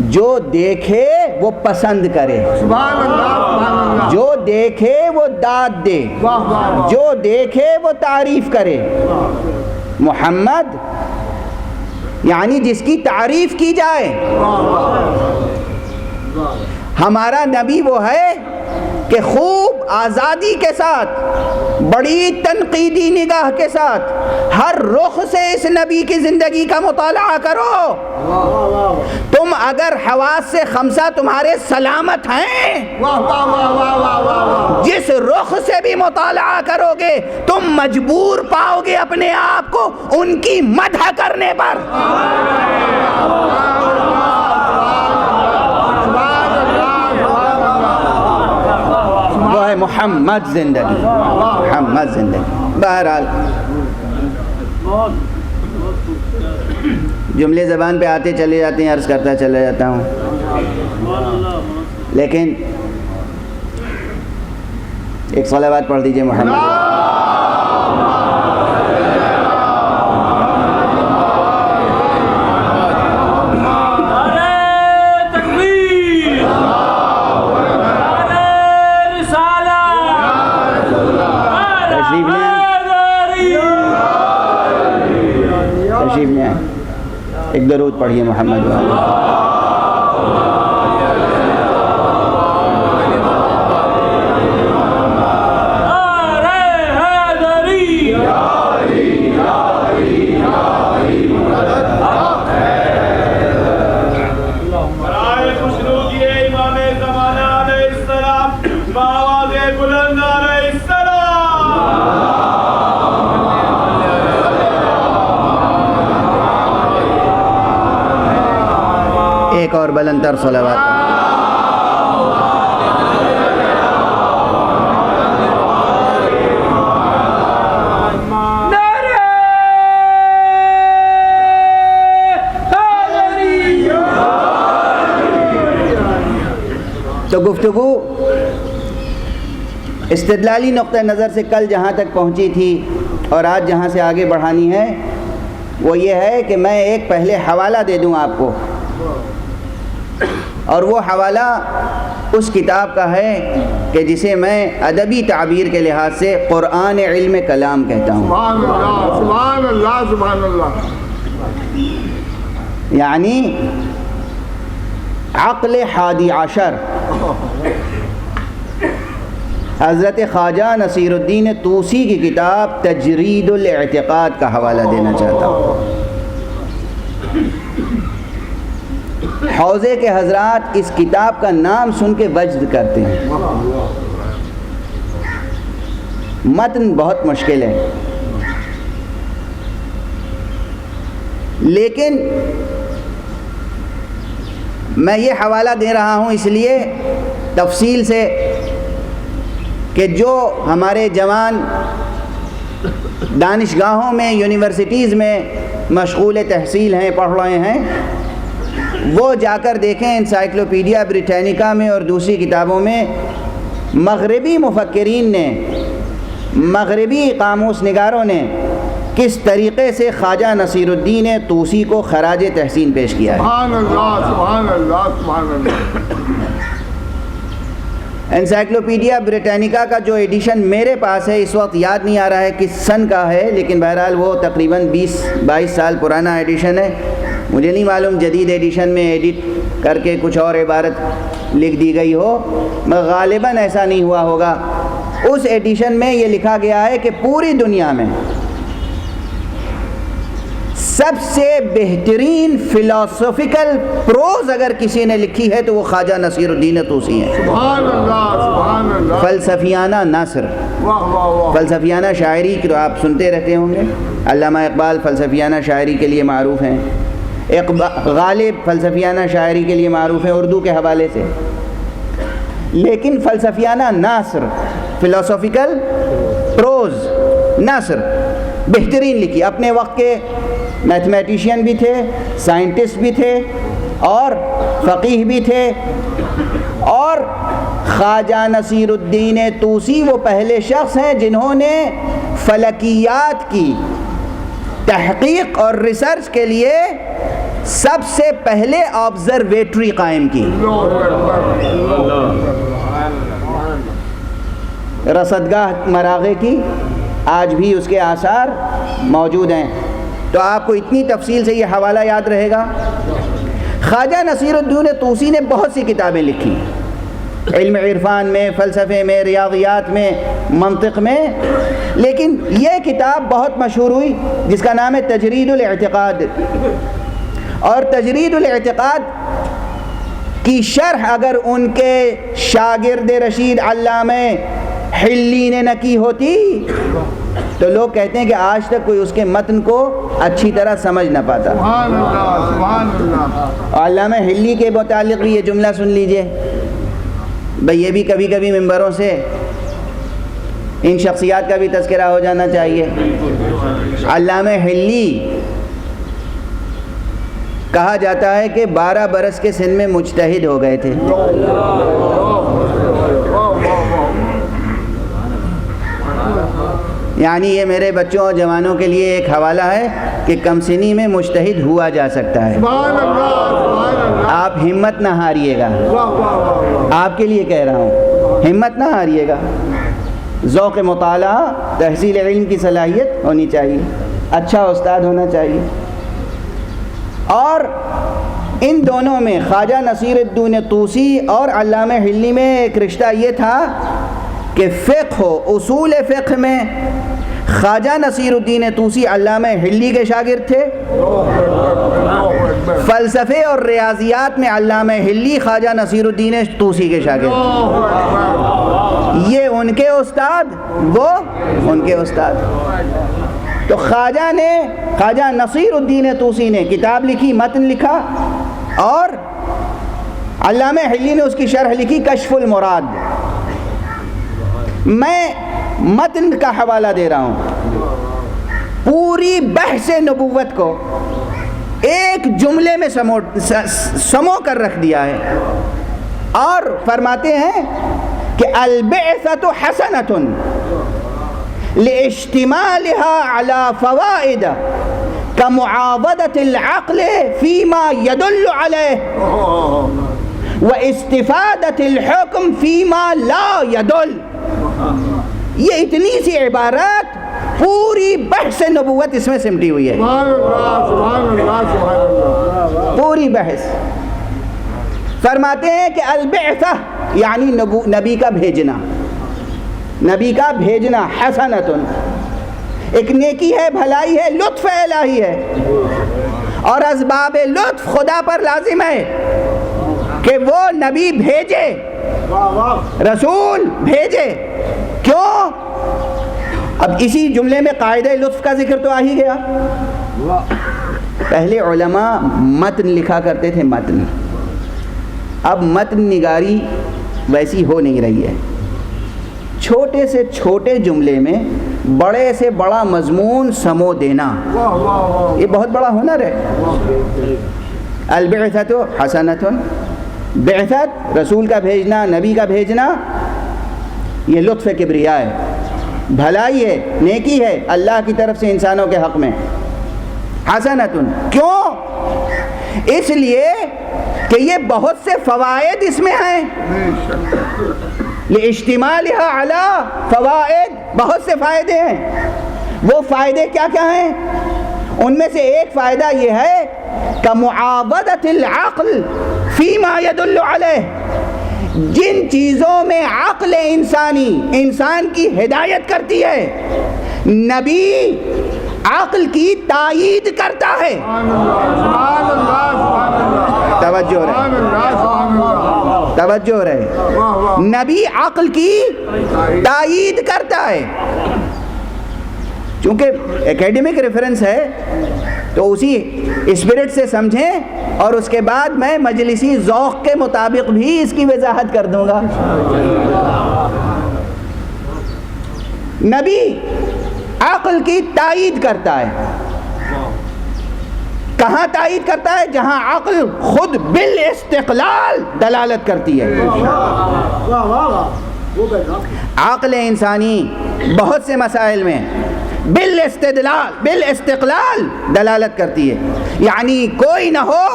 Speaker 1: جو دیکھے وہ پسند کرے،
Speaker 2: سبحان اللہ سبحان اللہ.
Speaker 1: جو دیکھے وہ داد دے،
Speaker 2: واہ واہ واہ.
Speaker 1: جو دیکھے وہ تعریف کرے. محمد یعنی جس کی تعریف کی جائے. ہمارا نبی وہ ہے کہ خوب آزادی کے ساتھ، بڑی تنقیدی نگاہ کے ساتھ ہر رخ سے اس نبی کی زندگی کا مطالعہ کرو. تم اگر حواس سے خمسہ تمہارے سلامت ہیں،
Speaker 2: واہ واہ واہ واہ واہ واہ.
Speaker 1: جس رخ سے بھی مطالعہ کرو گے تم مجبور پاؤ گے اپنے آپ کو ان کی مدح کرنے پر. وہ ہے محمد زندگی، محمد زندگی. بہرحال جملے زبان پہ آتے چلے جاتے ہیں، عرض کرتا چلا جاتا ہوں، لیکن ایک صلوات پڑھ دیجئے محمد. تشریف لے آئیں، ایک درود پڑھیے محمد والا. ایک اور بلندر صلوات. تو گفتگو استدلالی نقطہ نظر سے کل جہاں تک پہنچی تھی اور آج جہاں سے آگے بڑھانی ہے وہ یہ ہے کہ میں ایک پہلے حوالہ دے دوں آپ کو، اور وہ حوالہ اس کتاب کا ہے کہ جسے میں ادبی تعبیر کے لحاظ سے قرآن علم کلام کہتا ہوں.
Speaker 2: سبحان اللہ سبحان اللہ سبحان اللہ.
Speaker 1: یعنی عقل حادی عشر حضرت خواجہ نصیر الدین طوسی کی کتاب تجرید الاعتقاد کا حوالہ دینا چاہتا ہوں. حوزے کے حضرات اس کتاب کا نام سن کے وجد کرتے ہیں. متن بہت مشکل ہے، لیکن میں یہ حوالہ دے رہا ہوں اس لیے تفصیل سے کہ جو ہمارے جوان دانشگاہوں میں یونیورسٹیز میں مشغول تحصیل ہیں، پڑھ رہے ہیں، وہ جا کر دیکھیں انسائکلوپیڈیا بریٹینیکا میں اور دوسری کتابوں میں مغربی مفکرین نے، مغربی قاموس نگاروں نے کس طریقے سے خواجہ نصیر الدین طوسی کو خراج تحسین پیش کیا ہے۔
Speaker 2: سبحان اللہ سبحان اللہ سبحان اللہ۔
Speaker 1: انسائکلوپیڈیا بریٹینیکا کا جو ایڈیشن میرے پاس ہے، اس وقت یاد نہیں آ رہا ہے کس سن کا ہے، لیکن بہرحال وہ تقریباً 20-22 سال پرانا ایڈیشن ہے۔ مجھے نہیں معلوم جدید ایڈیشن میں ایڈٹ کر کے کچھ اور عبارت لکھ دی گئی ہو، غالباً ایسا نہیں ہوا ہوگا۔ اس ایڈیشن میں یہ لکھا گیا ہے کہ پوری دنیا میں سب سے بہترین فلاسفیکل پروز اگر کسی نے لکھی ہے تو وہ خواجہ نصیر الدین طوسی ہیں۔
Speaker 2: سبحان اللہ سبحان اللہ۔
Speaker 1: فلسفیانہ نثر،
Speaker 2: واہ واہ واہ۔
Speaker 1: فلسفیانہ شاعری کی تو آپ سنتے رہتے ہوں گے، علامہ اقبال فلسفیانہ شاعری کے لیے معروف ہیں، غالب فلسفیانہ شاعری کے لیے معروف ہیں اردو کے حوالے سے، لیکن فلسفیانہ نثر، فلسفیکل پروز نثر بہترین لکھی۔ اپنے وقت کے میتھمیٹیشین بھی تھے، سائنٹسٹ بھی تھے اور فقیہ بھی تھے، اور خواجہ نصیر الدین طوسی وہ پہلے شخص ہیں جنہوں نے فلکیات کی تحقیق اور ریسرچ کے لیے سب سے پہلے آبزرویٹری قائم کی۔ رصدگاہ مراغے کی آج بھی اس کے آثار موجود ہیں، تو آپ کو اتنی تفصیل سے یہ حوالہ یاد رہے گا۔ خواجہ نصیر الدین طوسی نے بہت سی کتابیں لکھی، علم عرفان میں، فلسفے میں، ریاضیات میں، منطق میں، لیکن یہ کتاب بہت مشہور ہوئی جس کا نام ہے تجرید الاعتقاد، اور تجرید الاعتقاد کی شرح اگر ان کے شاگرد رشید علامہ حلی نے نہ کی ہوتی تو لوگ کہتے ہیں کہ آج تک کوئی اس کے متن کو اچھی طرح سمجھ نہ پاتا۔
Speaker 2: سبحان اللہ سبحان اللہ۔
Speaker 1: علامہ حلی کے متعلق بھی یہ جملہ سن لیجئے، بھئی یہ بھی کبھی کبھی ممبروں سے ان شخصیات کا بھی تذکرہ ہو جانا چاہیے۔ علامہ حلی کہا جاتا ہے کہ 12 برس کے سن میں مجتہد ہو گئے تھے۔ یعنی یہ میرے بچوں اور جوانوں کے لیے ایک حوالہ ہے کہ کم سنی میں مجتہد ہوا جا سکتا ہے۔
Speaker 2: سبحان اللہ سبحان اللہ۔
Speaker 1: آپ ہمت نہ ہاریے گا،
Speaker 2: واہ واہ واہ۔
Speaker 1: آپ کے لیے کہہ رہا ہوں، ہمت نہ ہاریے گا۔ ذوق مطالعہ، تحصیل علم کی صلاحیت ہونی چاہیے، اچھا استاد ہونا چاہیے۔ اور ان دونوں میں خواجہ نصیر الدین طوسی اور علامہ حلی میں ایک رشتہ یہ تھا کہ فقہ و اصول فقہ میں خواجہ نصیر الدین طوسی علامہ حلی کے شاگرد تھے، فلسفے اور ریاضیات میں علامہ حلی خواجہ نصیر الدین طوسی کے شاگرد تھے۔ یہ ان کے استاد، وہ ان کے استاد۔ تو خواجہ نصیر الدین طوسی نے کتاب لکھی، متن لکھا، اور علامہ حلی نے اس کی شرح لکھی کشف المراد۔ میں متن کا حوالہ دے رہا ہوں، پوری بحث نبوت کو ایک جملے میں سمو کر رکھ دیا ہے، اور فرماتے ہیں کہ البعثۃ حسنۃ لاشتمالها على فوائد كمعاضدة العقل فيما يدل عليه واستفادة الحكم فيما لا يدل۔ یہ اتنی سی عبارات پوری بحث نبوت اس میں سمٹی ہوئی ہے،
Speaker 2: سبحان اللہ سبحان اللہ سبحان اللہ۔
Speaker 1: پوری بحث۔ فرماتے ہیں کہ البعثہ یعنی نبی کا بھیجنا، نبی کا بھیجنا، حسنتن ایک نیکی ہے، بھلائی ہے، لطف الہی ہے، اور اسباب لطف خدا پر لازم ہے کہ وہ نبی بھیجے، رسول بھیجے۔ کیوں؟ اب اسی جملے میں قاعدہ لطف کا ذکر تو آ ہی گیا۔ پہلے علماء متن لکھا کرتے تھے، متن، اب متن نگاری ویسی ہو نہیں رہی ہے، چھوٹے سے چھوٹے جملے میں بڑے سے بڑا مضمون سمو دینا، یہ بہت بڑا ہنر ہے۔ البعثۃ حسنۃ، بعثت رسول کا بھیجنا، نبی کا بھیجنا، یہ لطف کبریا ہے، بھلائی ہے، نیکی ہے اللہ کی طرف سے انسانوں کے حق میں۔ حسنۃ، کیوں؟ اس لیے کہ یہ بہت سے فوائد اس میں ہیں، لاشتمالها علی فوائد، بہت سے فائدے ہیں۔ وہ فائدے کیا کیا ہیں؟ ان میں سے ایک فائدہ یہ ہے کہ معاودۃ العقل فیما یدل علیہ، جن چیزوں میں عقل انسانی انسان کی ہدایت کرتی ہے، نبی عقل کی تائید کرتا ہے۔ توجہ رہے، توجہ رہے، نبی عقل کی تائید کرتا ہے۔ چونکہ ایکیڈمک ریفرنس ہے تو اسی اسپرٹ سے سمجھیں، اور اس کے بعد میں مجلسی ذوق کے مطابق بھی اس کی وضاحت کر دوں گا۔ نبی عقل کی تائید کرتا ہے، کہاں تائید کرتا ہے؟ جہاں عقل خود بالاستقلال دلالت کرتی ہے۔ عقل انسانی بہت سے مسائل میں بالاستقلال دلالت کرتی ہے، یعنی کوئی نہ ہو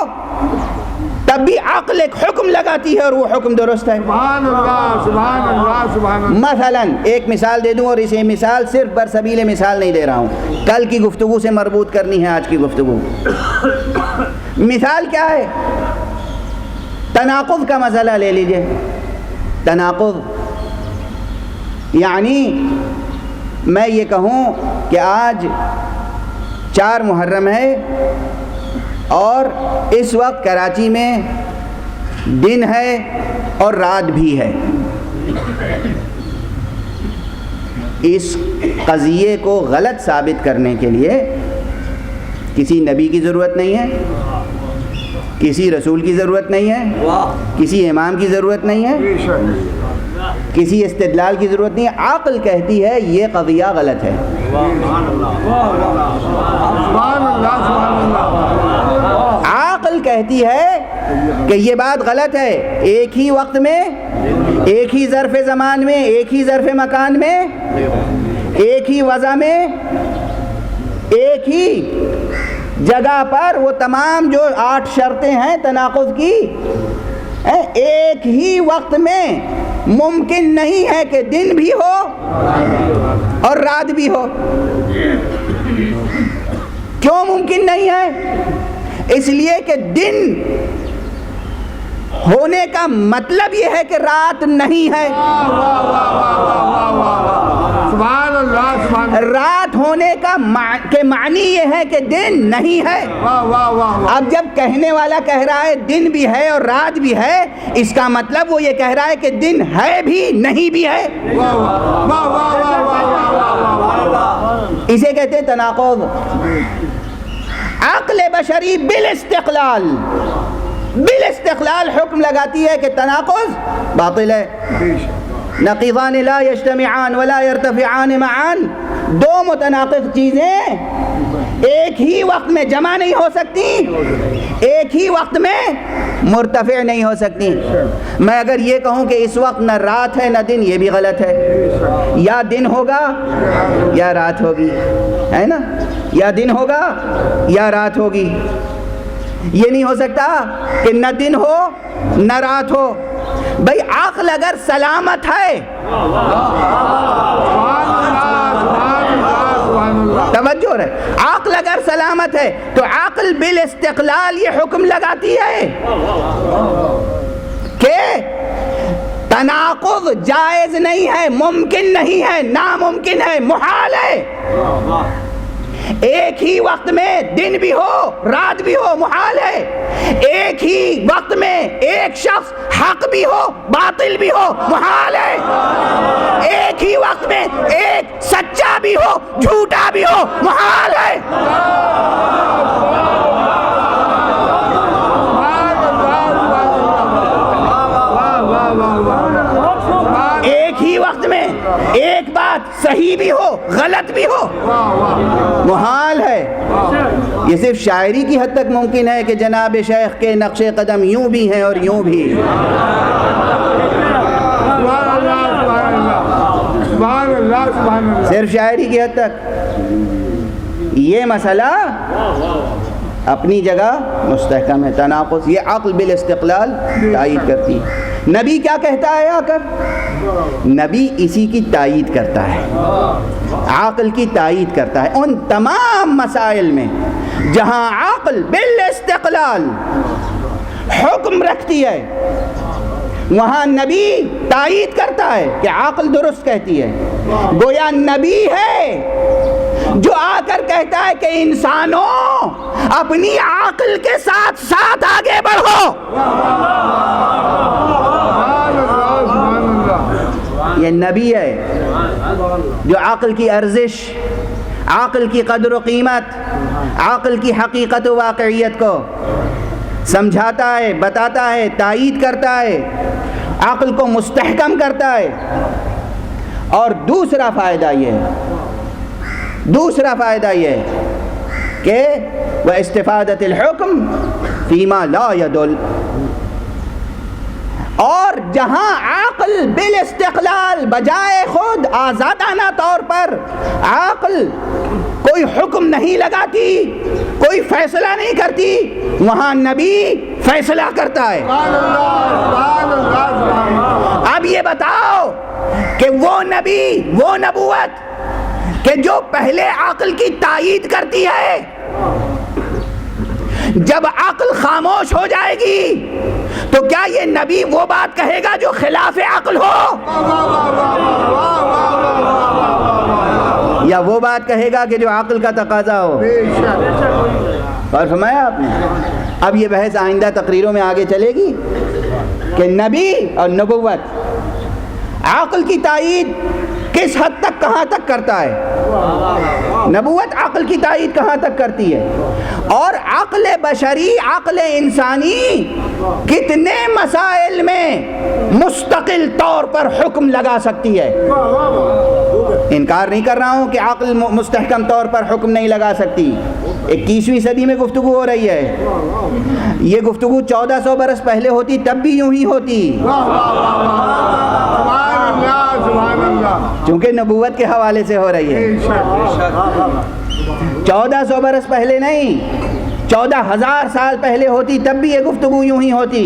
Speaker 1: تب بھی عقل ایک حکم لگاتی ہے اور وہ حکم درست ہے۔
Speaker 2: سبحان اللہ، سبحان اللہ، سبحان اللہ۔
Speaker 1: مثلا ایک مثال دے دوں، اور اسے مثال صرف برسبیل مثال نہیں دے رہا ہوں، کل کی گفتگو سے مربوط کرنی ہے آج کی گفتگو۔ مثال کیا ہے؟ تناقض کا مسئلہ لے لیجئے۔ تناقض یعنی میں یہ کہوں کہ آج 4 محرم ہے اور اس وقت کراچی میں دن ہے اور رات بھی ہے۔ اس قضیے کو غلط ثابت کرنے کے لیے کسی نبی کی ضرورت نہیں ہے، کسی رسول کی ضرورت نہیں ہے، کسی امام کی ضرورت نہیں ہے، کسی استدلال کی ضرورت نہیں ہے۔ عقل کہتی ہے یہ قضیہ غلط ہے۔ عقل کہتی ہے کہ یہ بات غلط ہے، ایک ہی وقت میں، ایک ہی ظرف زمان میں، ایک ہی ظرف مکان میں، ایک ہی وضع میں، ایک ہی جگہ پر وہ تمام جو 8 شرطیں ہیں تناقض کی، ایک ہی وقت میں ممکن نہیں ہے کہ دن بھی ہو اور رات بھی ہو۔ کیوں ممکن نہیں ہے؟ اس لیے کہ دن ہونے کا مطلب یہ ہے کہ رات نہیں ہے۔
Speaker 2: سبحان اللہ، سبحان اللہ۔
Speaker 1: رات ہونے کا معنی یہ ہے کہ دن نہیں ہے۔ اب جب کہنے والا کہہ رہا ہے دن بھی ہے اور رات بھی ہے، اس کا مطلب وہ یہ کہہ رہا ہے کہ دن ہے بھی نہیں بھی ہے۔ اسے کہتے ہیں تناقض۔ عقل بشری بالاستقلال حکم لگاتی ہے کہ تناقض باطل ہے۔ نقیضان لا یجتمعان ولا یرتفعان معا، 2 متناقض چیزیں ایک ہی وقت میں جمع نہیں ہو سکتی، ایک ہی وقت میں مرتفع نہیں ہو سکتی۔ میں اگر یہ کہوں کہ اس وقت نہ رات ہے نہ دن، یہ بھی غلط ہے۔ یا دن ہوگا یا رات ہوگی، ہے نا؟ یا دن ہوگا یا رات ہوگی۔ یہ نہیں ہو سکتا کہ نہ دن ہو نہ رات ہو۔ بھئی عقل اگر سلامت ہے، توجہ رہے، عقل اگر سلامت ہے تو عقل بالاستقلال یہ حکم لگاتی ہے کہ تناقض جائز نہیں ہے، ممکن نہیں ہے، ناممکن ہے، محال ہے۔ ایک ہی وقت میں دن بھی ہو رات بھی ہو، محال ہے۔ ایک ہی وقت میں ایک شخص حق بھی ہو باطل بھی ہو، محال ہے۔ ایک ہی وقت میں ایک سچا بھی ہو جھوٹا بھی ہو، محال ہے۔ ایک ہی وقت میں صحیح بھی ہو غلط بھی ہو، محال ہے۔ یہ صرف شاعری کی حد تک ممکن ہے کہ جناب شیخ کے نقش قدم یوں بھی ہیں اور یوں بھی۔ صرف شاعری کی حد تک۔ یہ مسئلہ اپنی جگہ مستحکم ہے، تناقض یہ عقل بالاستقلال تائید کرتی ہے۔ نبی کیا کہتا ہے آ کر؟ نبی اسی کی تائید کرتا ہے، عقل کی تائید کرتا ہے ان تمام مسائل میں جہاں عقل بالاستقلال حکم رکھتی ہے، وہاں نبی تائید کرتا ہے کہ عقل درست کہتی ہے۔ گویا نبی ہے جو آ کر کہتا ہے کہ انسانوں اپنی عقل کے ساتھ ساتھ آگے بڑھو۔ یہ نبی ہے جو عقل کی ارزش، عقل کی قدر و قیمت، عقل کی حقیقت و واقعیت کو سمجھاتا ہے، بتاتا ہے، تائید کرتا ہے، عقل کو مستحکم کرتا ہے۔ اور دوسرا فائدہ یہ ہے کہ وَاِسْتِفَادَةِ الْحُكْمِ فِيمَا لَا يَدُلُّ، اور جہاں عقل بالاستقلال بجائے خود آزادانہ طور پر عقل کوئی حکم نہیں لگاتی، کوئی فیصلہ نہیں کرتی، وہاں نبی فیصلہ کرتا ہے۔ اب یہ بتاؤ کہ وہ نبی، وہ نبوت کہ جو پہلے عقل کی تائید کرتی ہے، جب عقل خاموش ہو جائے گی تو کیا یہ نبی وہ بات کہے گا جو خلاف عقل ہو، یا وہ بات کہے گا کہ جو عقل کا تقاضا ہو؟ اور فرمایا آپ نے۔ اب یہ بحث آئندہ تقریروں میں آگے چلے گی کہ نبی اور نبوت عقل کی تائید کس حد تک کہاں تک کرتا ہے، نبوت عقل کی تائید کہاں تک کرتی ہے، اور عقل بشری، عقل انسانی کتنے مسائل میں مستقل طور پر حکم لگا سکتی ہے۔ انکار نہیں کر رہا ہوں کہ عقل مستحکم طور پر حکم نہیں لگا سکتی۔ 21ویں صدی میں گفتگو ہو رہی ہے، یہ گفتگو 1400 برس پہلے ہوتی تب بھی یوں ہی ہوتی، چونکہ نبوت کے حوالے سے ہو رہی ہے۔ 1400 برس پہلے نہیں، 14,000 سال پہلے ہوتی تب بھی یہ گفتگو یوں ہی ہوتی،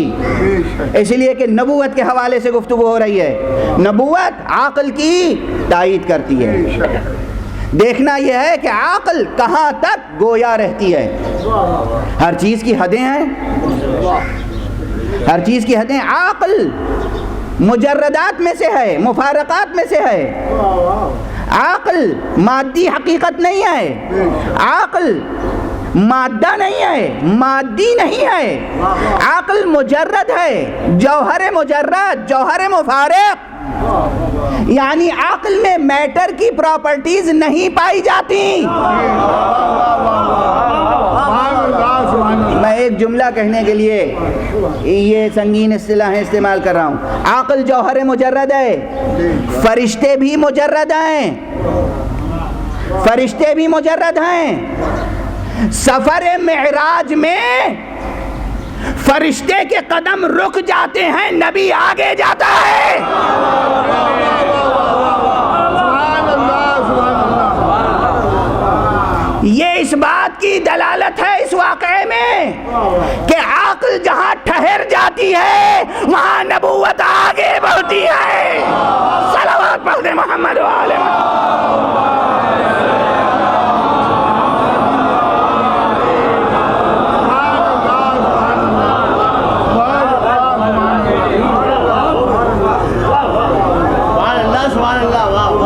Speaker 1: اس لیے کہ نبوت کے حوالے سے گفتگو ہو رہی ہے۔ نبوت عقل کی تائید کرتی ہے۔ دیکھنا یہ ہے کہ عقل کہاں تک گویا رہتی ہے۔ ہر چیز کی حدیں ہیں، ہر چیز کی حدیں۔ عقل مجردات میں سے ہے، مفارقات میں سے ہے۔ عقل مادی حقیقت نہیں ہے، عقل مادہ نہیں ہے، مادی نہیں ہے، عقل مجرد ہے، جوہر مجرد، جوہر مفارق، یعنی عقل میں میٹر کی پراپرٹیز نہیں پائی جاتی۔ میں ایک جملہ کہنے کے لیے یہ سنگین اصطلاحیں استعمال کر رہا ہوں۔ عقل جوہر مجرد ہے، فرشتے بھی مجرد ہیں، فرشتے بھی مجرد ہیں۔ سفر معراج میں فرشتے کے قدم رک جاتے ہیں، نبی آگے جاتا ہے۔ یہ اس بات کی دلالت ہے اس واقعے میں کہ عقل جہاں ٹھہر جاتی ہے وہاں نبوت آگے بڑھتی ہے۔ صلوات پڑھتے محمد و آل محمد۔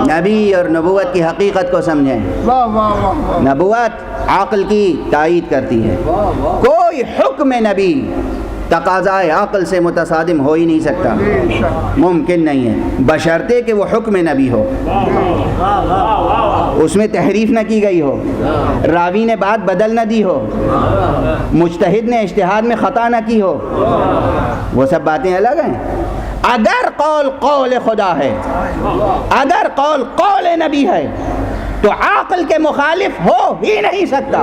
Speaker 1: نبی اور نبوت کی حقیقت کو سمجھیں۔ نبوت عقل کی تائید کرتی ہے، کوئی حکم نبی تقاضائے عقل سے متصادم ہو ہی نہیں سکتا، ممکن نہیں ہے، بشرطے کہ وہ حکم نبی ہو، اس میں تحریف نہ کی گئی ہو، راوی نے بات بدل نہ دی ہو، مجتہد نے اجتہاد میں خطا نہ کی ہو، وہ سب باتیں الگ ہیں۔ اگر قول قول خدا ہے، اگر قول قول نبی ہے تو عقل کے مخالف ہو ہی نہیں سکتا،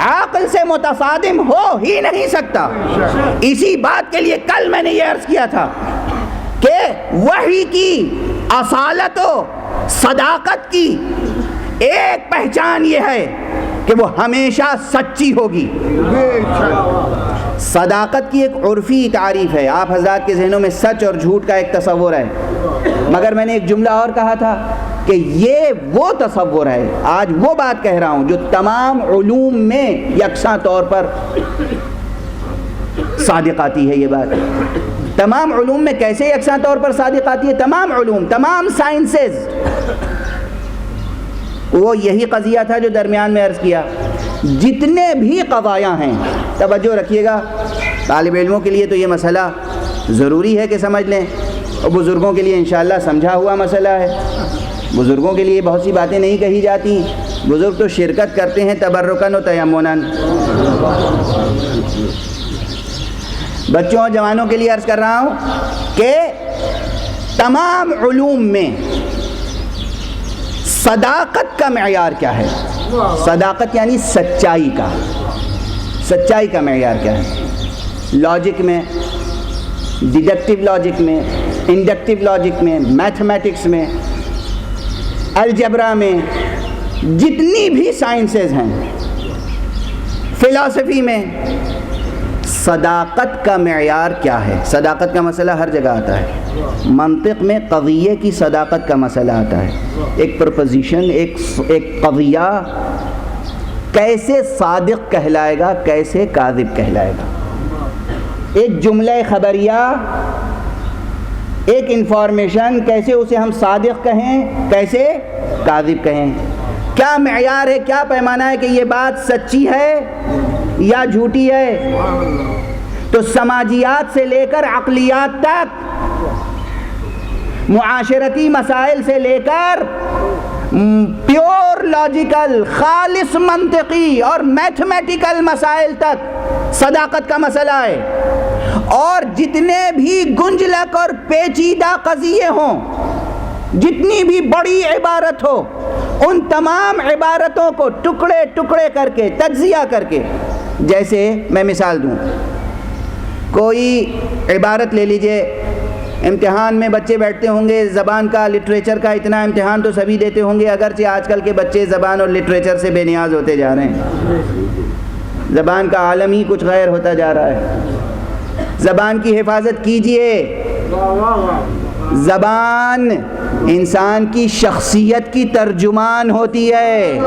Speaker 1: عقل سے متصادم ہو ہی نہیں سکتا۔ اسی بات کے لیے کل میں نے یہ عرض کیا تھا کہ وحی کی اصالت و صداقت کی ایک پہچان یہ ہے کہ وہ ہمیشہ سچی ہوگی۔ صداقت کی ایک عرفی تعریف ہے، آپ حضرات کے ذہنوں میں سچ اور جھوٹ کا ایک تصور ہے، مگر میں نے ایک جملہ اور کہا تھا کہ یہ وہ تصور ہے، آج وہ بات کہہ رہا ہوں جو تمام علوم میں یکساں طور پر صادق آتی ہے۔ یہ بات تمام علوم میں کیسے یکساں طور پر صادق آتی ہے؟ تمام علوم، تمام سائنسز، وہ یہی قضیہ تھا جو درمیان میں عرض کیا، جتنے بھی قضایا ہیں، توجہ رکھیے گا، طالب علموں کے لیے تو یہ مسئلہ ضروری ہے کہ سمجھ لیں، اور بزرگوں کے لیے انشاءاللہ سمجھا ہوا مسئلہ ہے۔ بزرگوں کے لیے بہت سی باتیں نہیں کہی جاتی، بزرگ تو شرکت کرتے ہیں تبرکاً و تیمناً۔ بچوں اور جوانوں کے لیے عرض کر رہا ہوں کہ تمام علوم میں صداقت کا معیار کیا ہے؟ صداقت یعنی سچائی کا، سچائی کا معیار کیا ہے؟ لاجک میں، ڈیڈکٹیو لاجک میں، انڈکٹیو لاجک میں، میتھمیٹکس میں، الجبرا میں، جتنی بھی سائنسز ہیں، فلسفی میں، صداقت کا معیار کیا ہے؟ صداقت کا مسئلہ ہر جگہ آتا ہے، منطق میں قضیے کی صداقت کا مسئلہ آتا ہے، ایک پرپوزیشن، ایک قضیہ کیسے صادق کہلائے گا، کیسے کاذب کہلائے گا، ایک جملہ خبریہ، ایک انفارمیشن، کیسے اسے ہم صادق کہیں، کیسے کاذب کہیں، کیا معیار ہے، کیا پیمانہ ہے کہ یہ بات سچی ہے یا جھوٹی ہے؟ تو سماجیات سے لے کر عقلیات تک، معاشرتی مسائل سے لے کر پیور لاجیکل، خالص منطقی اور میتھمیٹیکل مسائل تک صداقت کا مسئلہ ہے، اور جتنے بھی گنجلک اور پیچیدہ قضیے ہوں، جتنی بھی بڑی عبارت ہو، ان تمام عبارتوں کو ٹکڑے ٹکڑے کر کے، تجزیہ کر کے، جیسے میں مثال دوں، کوئی عبارت لے لیجئے، امتحان میں بچے بیٹھتے ہوں گے، زبان کا، لٹریچر کا، اتنا امتحان تو سبھی دیتے ہوں گے، اگرچہ آج کل کے بچے زبان اور لٹریچر سے بے نیاز ہوتے جا رہے ہیں، زبان کا عالم ہی کچھ غیر ہوتا جا رہا ہے۔ زبان کی حفاظت کیجئے، زبان انسان کی شخصیت کی ترجمان ہوتی ہے،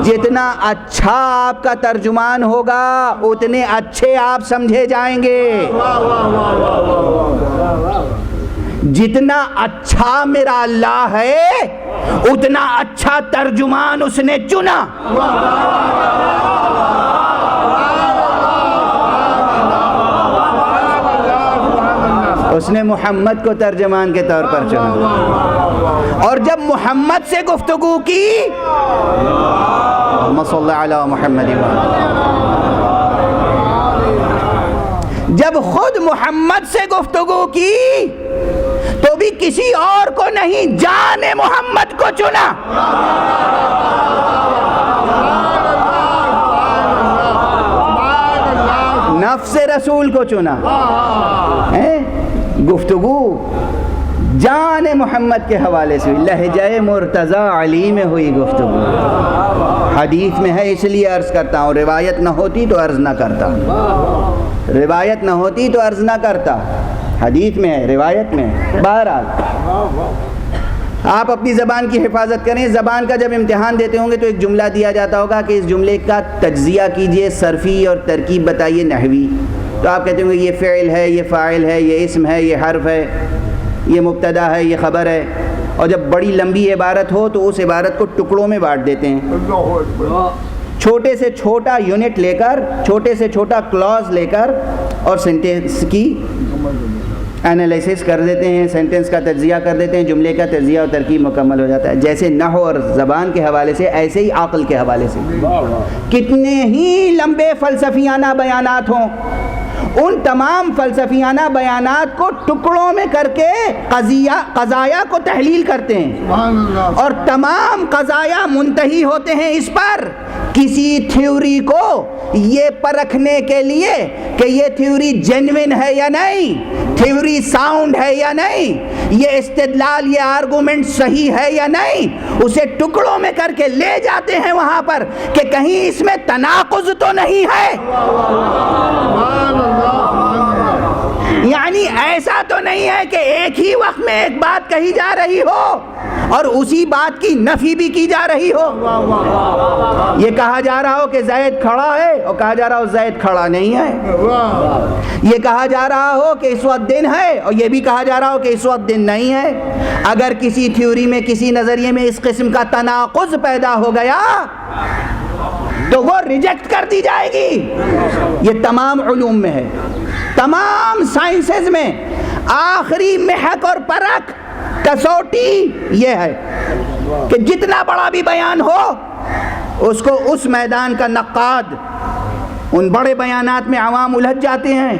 Speaker 1: جتنا اچھا آپ کا ترجمان ہوگا اتنے اچھے آپ سمجھے جائیں گے، جتنا اچھا میرا اللہ ہے اتنا اچھا ترجمان اس نے چنا۔ اس نے محمد کو ترجمان کے طور پر چنا، اور جب محمد سے گفتگو کی، اللہم صلی علی محمد، جب خود محمد سے گفتگو کی تو بھی کسی اور کو نہیں، جان محمد کو چنا۔ نفس رسول کو چنا، گفتگو جان محمد کے حوالے سے، لہجہ مرتضی علی میں ہوئی گفتگو، حدیث میں ہے، اس لیے عرض کرتا ہوں، روایت نہ ہوتی تو عرض نہ کرتا، روایت نہ ہوتی تو عرض نہ کرتا، حدیث میں ہے، روایت میں ہے۔ بہرحال آپ اپنی زبان کی حفاظت کریں، زبان کا جب امتحان دیتے ہوں گے تو ایک جملہ دیا جاتا ہوگا کہ اس جملے کا تجزیہ کیجئے، صرفی اور ترکیب بتائیے، نحوی، تو آپ کہتے ہوں گے یہ فعل ہے، یہ فاعل ہے، یہ اسم ہے، یہ حرف ہے، یہ مبتدا ہے، یہ خبر ہے، اور جب بڑی لمبی عبارت ہو تو اس عبارت کو ٹکڑوں میں بانٹ دیتے ہیں، چھوٹے سے چھوٹا یونٹ لے کر، چھوٹے سے چھوٹا کلاز لے کر، اور سینٹنس کی انالیسس کر دیتے ہیں، سینٹنس کا تجزیہ کر دیتے ہیں، جملے کا تجزیہ اور ترکیب مکمل ہو جاتا ہے۔ جیسے نحو اور زبان کے حوالے سے، ایسے ہی عقل کے حوالے سے، کتنے ہی لمبے فلسفیانہ بیانات ہوں، ان تمام فلسفیانہ بیانات کو ٹکڑوں میں کر کے قضایا کو تحلیل کرتے ہیں، اور تمام قضایا منتہی ہوتے ہیں اس پر کسی تھیوری کو یہ پرکھنے کے لیے کہ یہ تھیوری جینوین ہے یا نہیں، تھیوری ساؤنڈ ہے یا نہیں، یہ استدلال، یہ آرگومنٹ صحیح ہے یا نہیں، اسے ٹکڑوں میں کر کے لے جاتے ہیں وہاں پر کہ کہیں اس میں تناقض تو نہیں ہے، یعنی ایسا تو نہیں ہے کہ ایک ہی وقت میں ایک بات کہی جا رہی ہو اور اسی بات کی نفی بھی کی جا رہی ہو۔ یہ کہا جا رہا ہو کہ زید کھڑا ہے اور کہا جا رہا ہو زید کھڑا نہیں ہے، یہ کہا جا رہا ہو کہ اس وقت دن ہے اور یہ بھی کہا جا رہا ہو کہ اس وقت دن نہیں ہے۔ اگر کسی تھیوری میں، کسی نظریے میں اس قسم کا تناقض پیدا ہو گیا تو وہ ریجیکٹ کر دی جائے گی۔ یہ تمام علوم میں ہے، تمام سائنسز میں آخری محک اور پرکھ کسوٹی یہ ہے کہ جتنا بڑا بھی بیان ہو اس کو اس میدان کا نقاد، ان بڑے بیانات میں عوام الجھ جاتے ہیں،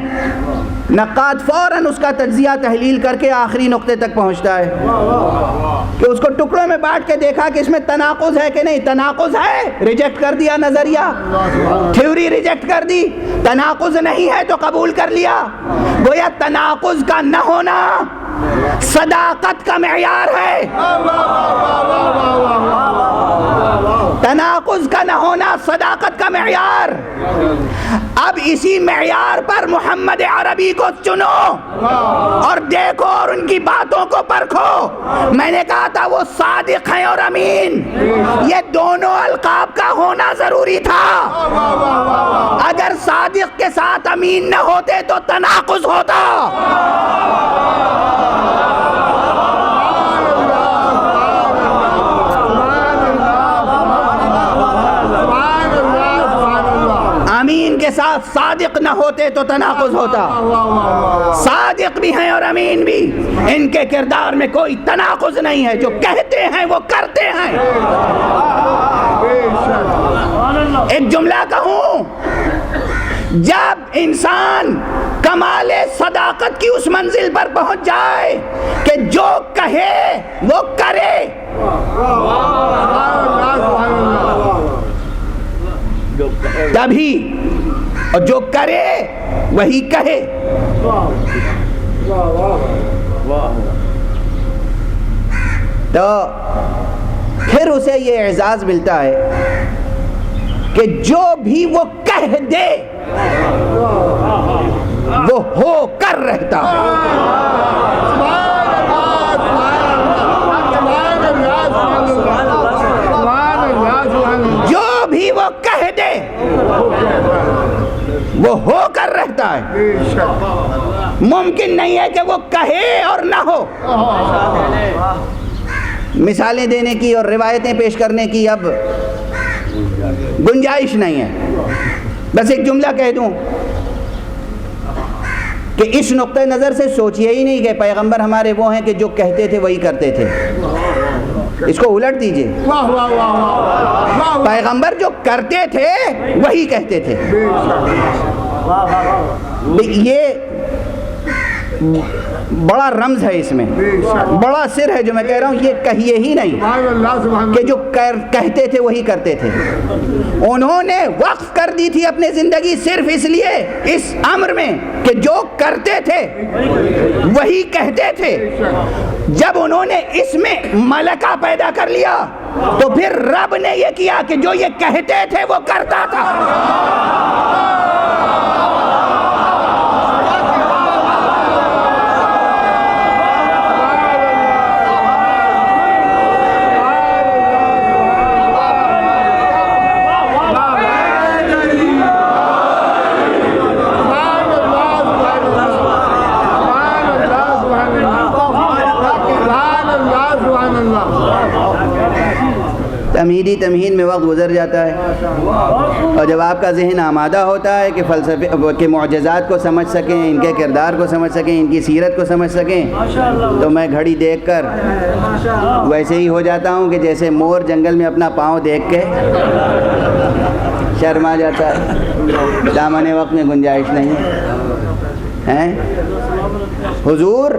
Speaker 1: نقاد فوراً اس کا تجزیہ تحلیل کر کے آخری نقطے تک پہنچتا ہے کہ اس کو ٹکڑوں میں بانٹ کے دیکھا کہ اس میں تناقض ہے کہ نہیں، تناقض ہے، ریجیکٹ کر دیا نظریہ، تھیوری ریجیکٹ کر دی، تناقض نہیں ہے تو قبول کر لیا۔ گویا تناقض کا نہ ہونا صداقت کا معیار ہے، تناقض کا نہ ہونا صداقت کا معیار۔ اب اسی معیار پر محمد عربی کو چنو اور دیکھو اور ان کی باتوں کو پرکھو۔ میں نے کہا تھا وہ صادق ہیں اور امین، یہ دونوں القاب کا ہونا ضروری تھا۔ اگر صادق کے ساتھ امین نہ ہوتے تو تناقض ہوتا۔ امین کے ساتھ صادق نہ ہوتے تو تناقض ہوتا۔ صادق بھی ہیں اور امین بھی، ان کے کردار میں کوئی تناقض نہیں ہے، جو کہتے ہیں وہ کرتے ہیں۔ ایک جملہ کہوں، جب انسان کمال صداقت کی اس منزل پر پہنچ جائے کہ جو کہے وہ کرے، تبھی، اور جو کرے وہی کہے، تو پھر اسے یہ اعزاز ملتا ہے کہ جو بھی وہ کہہ دے وہ ہو کر رہتا ہے۔ جو بھی وہ کہہ دے وہ ہو کر رہتا ہے۔ ممکن نہیں ہے کہ وہ کہے اور نہ ہو۔ مثالیں دینے کی اور روایتیں پیش کرنے کی اب گنجائش نہیں ہے، بس ایک جملہ کہہ دوں کہ اس نقطۂ نظر سے سوچیے ہی نہیں کہ پیغمبر ہمارے وہ ہیں کہ جو کہتے تھے وہی کرتے تھے، اس کو الٹ دیجئے، پیغمبر جو کرتے تھے وہی کہتے تھے۔ یہ بڑا رمز ہے، اس میں بڑا سر ہے جو میں کہہ رہا ہوں، یہ کہیے ہی نہیں کہ جو کہتے تھے وہی کرتے تھے۔ انہوں نے وقف کر دی تھی اپنی زندگی صرف اس لیے، اس امر میں کہ جو کرتے تھے وہی کہتے تھے۔ جب انہوں نے اس میں ملکہ پیدا کر لیا تو پھر رب نے یہ کیا کہ جو یہ کہتے تھے وہ کرتا تھا۔ تمہیدی تمہید میں وقت گزر جاتا ہے، اور جب آپ کا ذہن آمادہ ہوتا ہے کہ فلسفے کے معجزات کو سمجھ سکیں، ان کے کردار کو سمجھ سکیں، ان کی سیرت کو سمجھ سکیں، تو میں گھڑی دیکھ کر ویسے ہی ہو جاتا ہوں کہ جیسے مور جنگل میں اپنا پاؤں دیکھ کے شرما جاتا ہے۔ دامن وقت میں گنجائش نہیں۔ ہیں حضور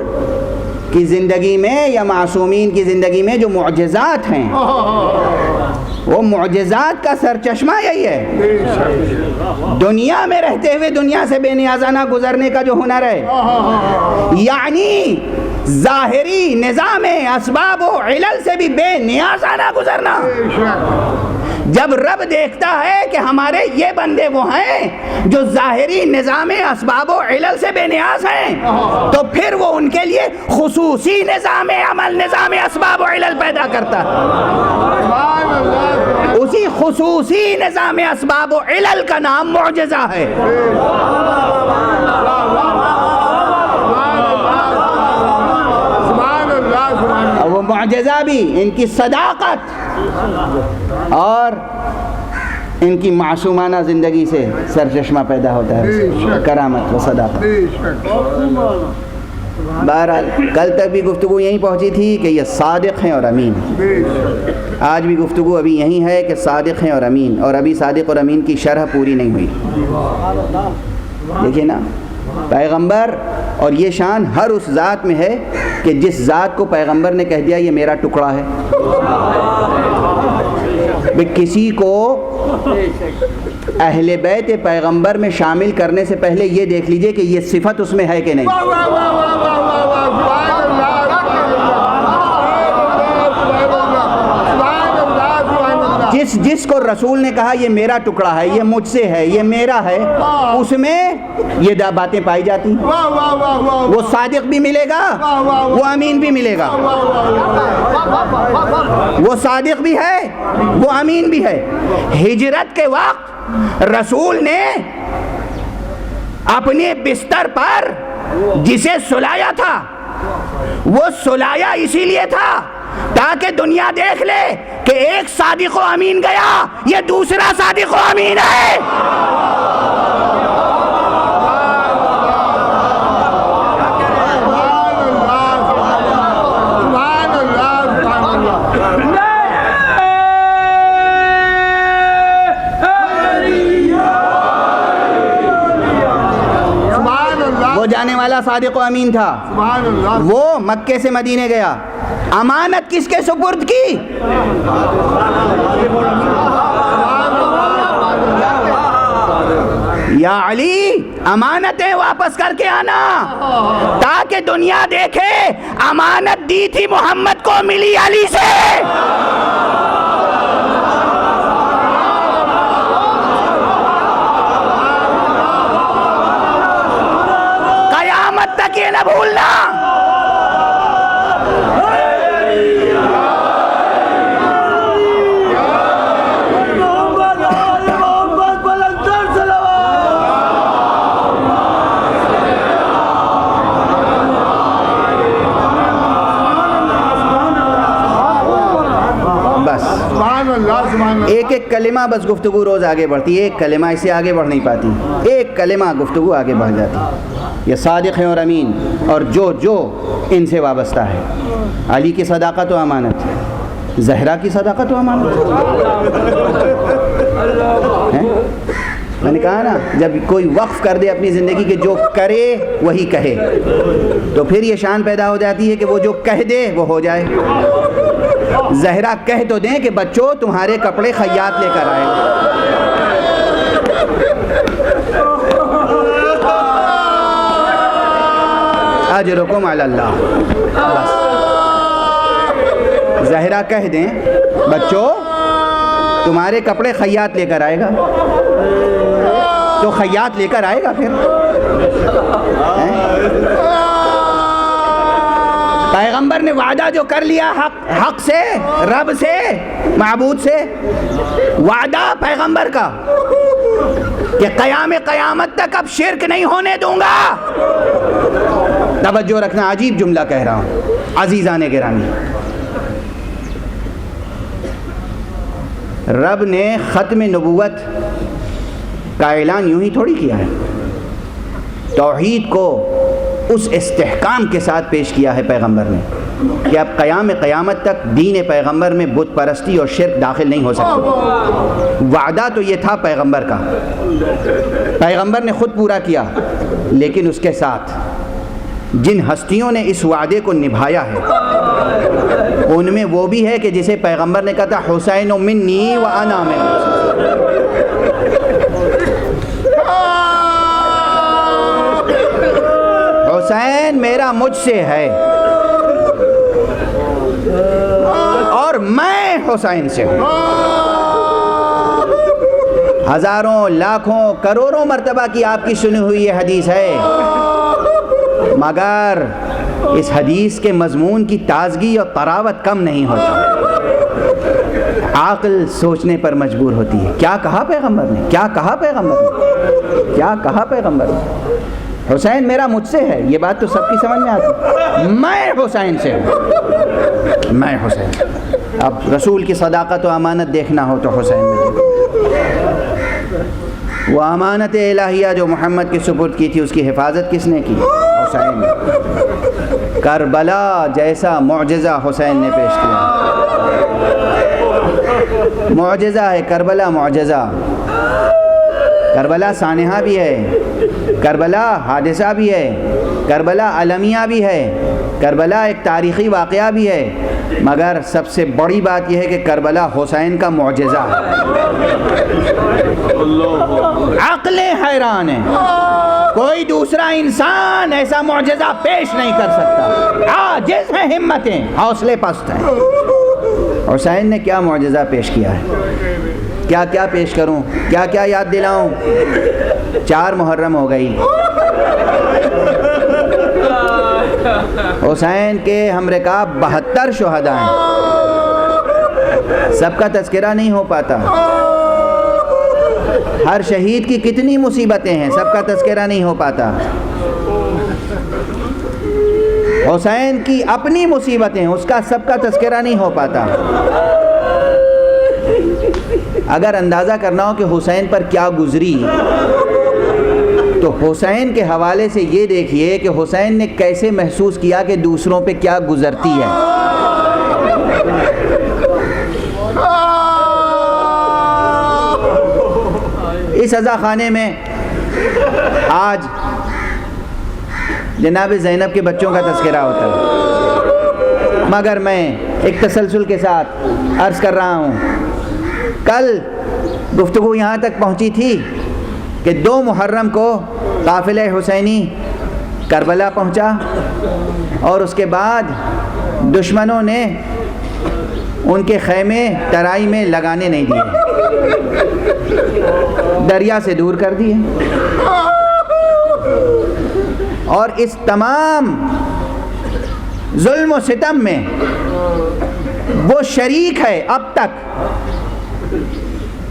Speaker 1: کی زندگی میں یا معصومین کی زندگی میں جو معجزات ہیں وہ معجزات کا سرچشمہ یہی ہے. دنیا میں رہتے ہوئے دنیا سے بے نیازانہ گزرنے کا جو ہنر ہے، یعنی ظاہری نظام اسباب و علل سے بھی بے نیازانہ گزرنا. جب رب دیکھتا ہے کہ ہمارے یہ بندے وہ ہیں جو ظاہری نظام اسباب و علل سے بے نیاز ہیں، تو پھر وہ ان کے لیے خصوصی نظام عمل، نظام اسباب و علل پیدا کرتا ہے. اسی خصوصی نظام اسباب و علل کا نام معجزہ ہے. وہ معجزہ بھی ان کی صداقت اور ان کی معصومانہ زندگی سے سرچشمہ پیدا ہوتا ہے، کرامت و صداقت. بہرحال کل تک بھی گفتگو یہیں پہنچی تھی کہ یہ صادق ہیں اور امین ہیں. آج بھی گفتگو ابھی یہی ہے کہ صادق ہیں اور امین، اور ابھی صادق اور امین کی شرح پوری نہیں ہوئی. دیکھیے نا، پیغمبر اور یہ شان ہر اس ذات میں ہے کہ جس ذات کو پیغمبر نے کہہ دیا یہ میرا ٹکڑا ہے. کسی کو اہل بیت پیغمبر میں شامل کرنے سے پہلے یہ دیکھ لیجئے کہ یہ صفت اس میں ہے کہ نہیں. جس کو رسول نے کہا یہ میرا ٹکڑا ہے، یہ مجھ سے ہے، یہ میرا ہے، اس میں یہ باتیں پائی جاتی. وہ صادق بھی ملے گا، وہ امین بھی ملے گا. وہ صادق بھی ہے، وہ امین بھی ہے. ہجرت کے وقت رسول نے اپنے بستر پر جسے سلایا تھا، وہ سلایا اسی لیے تھا تاکہ دنیا دیکھ لے کہ ایک صادق و امین گیا، یہ دوسرا صادق و امین ہے. وہ جانے والا صادق و امین تھا، وہ مکے سے مدینے گیا. امانت کس کے سپرد کی؟ یا علی امانتیں واپس کر کے آنا تاکہ دنیا دیکھے امانت دی تھی محمد کو، ملی علی سے. قیامت تک یہ نہ بھولنا. ایک ایک کلمہ بس گفتگو روز آگے بڑھتی ہے، ایک کلمہ اس سے آگے بڑھ نہیں پاتی، ایک کلمہ گفتگو آگے بڑھ جاتی. یہ صادق ہیں اور امین، اور جو ان سے وابستہ ہے. علی کی صداقت و امانت، زہرا کی صداقت و امانت. میں نے کہا نا، جب کوئی وقف کر دے اپنی زندگی کے جو کرے وہی کہے، تو پھر یہ شان پیدا ہو جاتی ہے کہ وہ جو کہہ دے وہ ہو جائے. زہرا کہہ تو دیں کہ بچوں تمہارے کپڑے خیاط لے کر آئے. اجرکم علی اللہ. بس زہرا کہہ دیں بچوں تمہارے کپڑے خیاط لے کر آئے گا، تو خیاط لے کر آئے گا. پھر پیغمبر نے وعدہ جو کر لیا حق سے، رب سے، معبود سے، وعدہ پیغمبر کا کہ قیامت تک اب شرک نہیں ہونے دوں گا. توجہ رکھنا، عجیب جملہ کہہ رہا ہوں عزیزان گرامی. رب نے ختم نبوت کا اعلان یوں ہی تھوڑی کیا ہے، توحید کو اس استحکام کے ساتھ پیش کیا ہے پیغمبر نے کہ اب قیامت تک دین پیغمبر میں بت پرستی اور شرک داخل نہیں ہو سکتے. وعدہ تو یہ تھا پیغمبر کا، پیغمبر نے خود پورا کیا. لیکن اس کے ساتھ جن ہستیوں نے اس وعدے کو نبھایا ہے ان میں وہ بھی ہے کہ جسے پیغمبر نے کہا تھا حسین منی و انا من حسین میرا مجھ سے ہے اور میں حسین سے ہوں. ہزاروں لاکھوں کروڑوں مرتبہ کی آپ کی سنی ہوئی یہ حدیث ہے، مگر اس حدیث کے مضمون کی تازگی اور طراوت کم نہیں ہوتی. عقل سوچنے پر مجبور ہوتی ہے. کیا کہا پیغمبر نے، کیا کہا پیغمبر نے، کیا کہا پیغمبر نے؟ حسین میرا مجھ سے ہے، یہ بات تو سب کی سمجھ میں آتی. میں حسین سے ہوں، میں حسین. اب رسول کی صداقت و امانت دیکھنا ہو تو حسین میں وہ امانت الہیہ جو محمد کی سپرد کی تھی، اس کی حفاظت کس نے کی؟ حسین نے. کربلا جیسا معجزہ حسین نے پیش کیا. معجزہ ہے کربلا، معجزہ. کربلا سانحہ بھی ہے، کربلا حادثہ بھی ہے، کربلا المیہ بھی ہے، کربلا ایک تاریخی واقعہ بھی ہے، مگر سب سے بڑی بات یہ ہے کہ کربلا حسین کا معجزہ ہے. عقلیں حیران ہیں، کوئی دوسرا انسان ایسا معجزہ پیش نہیں کر سکتا. عاجز ہیں، ہمتیں، حوصلے پست ہیں. حسین نے کیا معجزہ پیش کیا ہے؟ کیا کیا پیش کروں، کیا کیا یاد دلاؤں؟ 4 محرم ہو گئی. حسین کے ہم رکاب 72 شہداء ہیں، سب کا تذکرہ نہیں ہو پاتا. ہر شہید کی کتنی مصیبتیں ہیں، سب کا تذکرہ نہیں ہو پاتا. حسین کی اپنی مصیبتیں، اس کا سب کا تذکرہ نہیں ہو پاتا. اگر اندازہ کرنا ہو کہ حسین پر کیا گزری تو حسین کے حوالے سے یہ دیکھیے کہ حسین نے کیسے محسوس کیا کہ دوسروں پہ کیا گزرتی ہے. اس عزا خانے میں آج جناب زینب کے بچوں کا تذکرہ ہوتا ہے، مگر میں ایک تسلسل کے ساتھ عرض کر رہا ہوں. کل گفتگو یہاں تک پہنچی تھی کہ 2 محرم کو قافلہ حسینی کربلا پہنچا اور اس کے بعد دشمنوں نے ان کے خیمے ترائی میں لگانے نہیں دیے، دریا سے دور کر دیے. اور اس تمام ظلم و ستم میں وہ شریک ہے اب تک،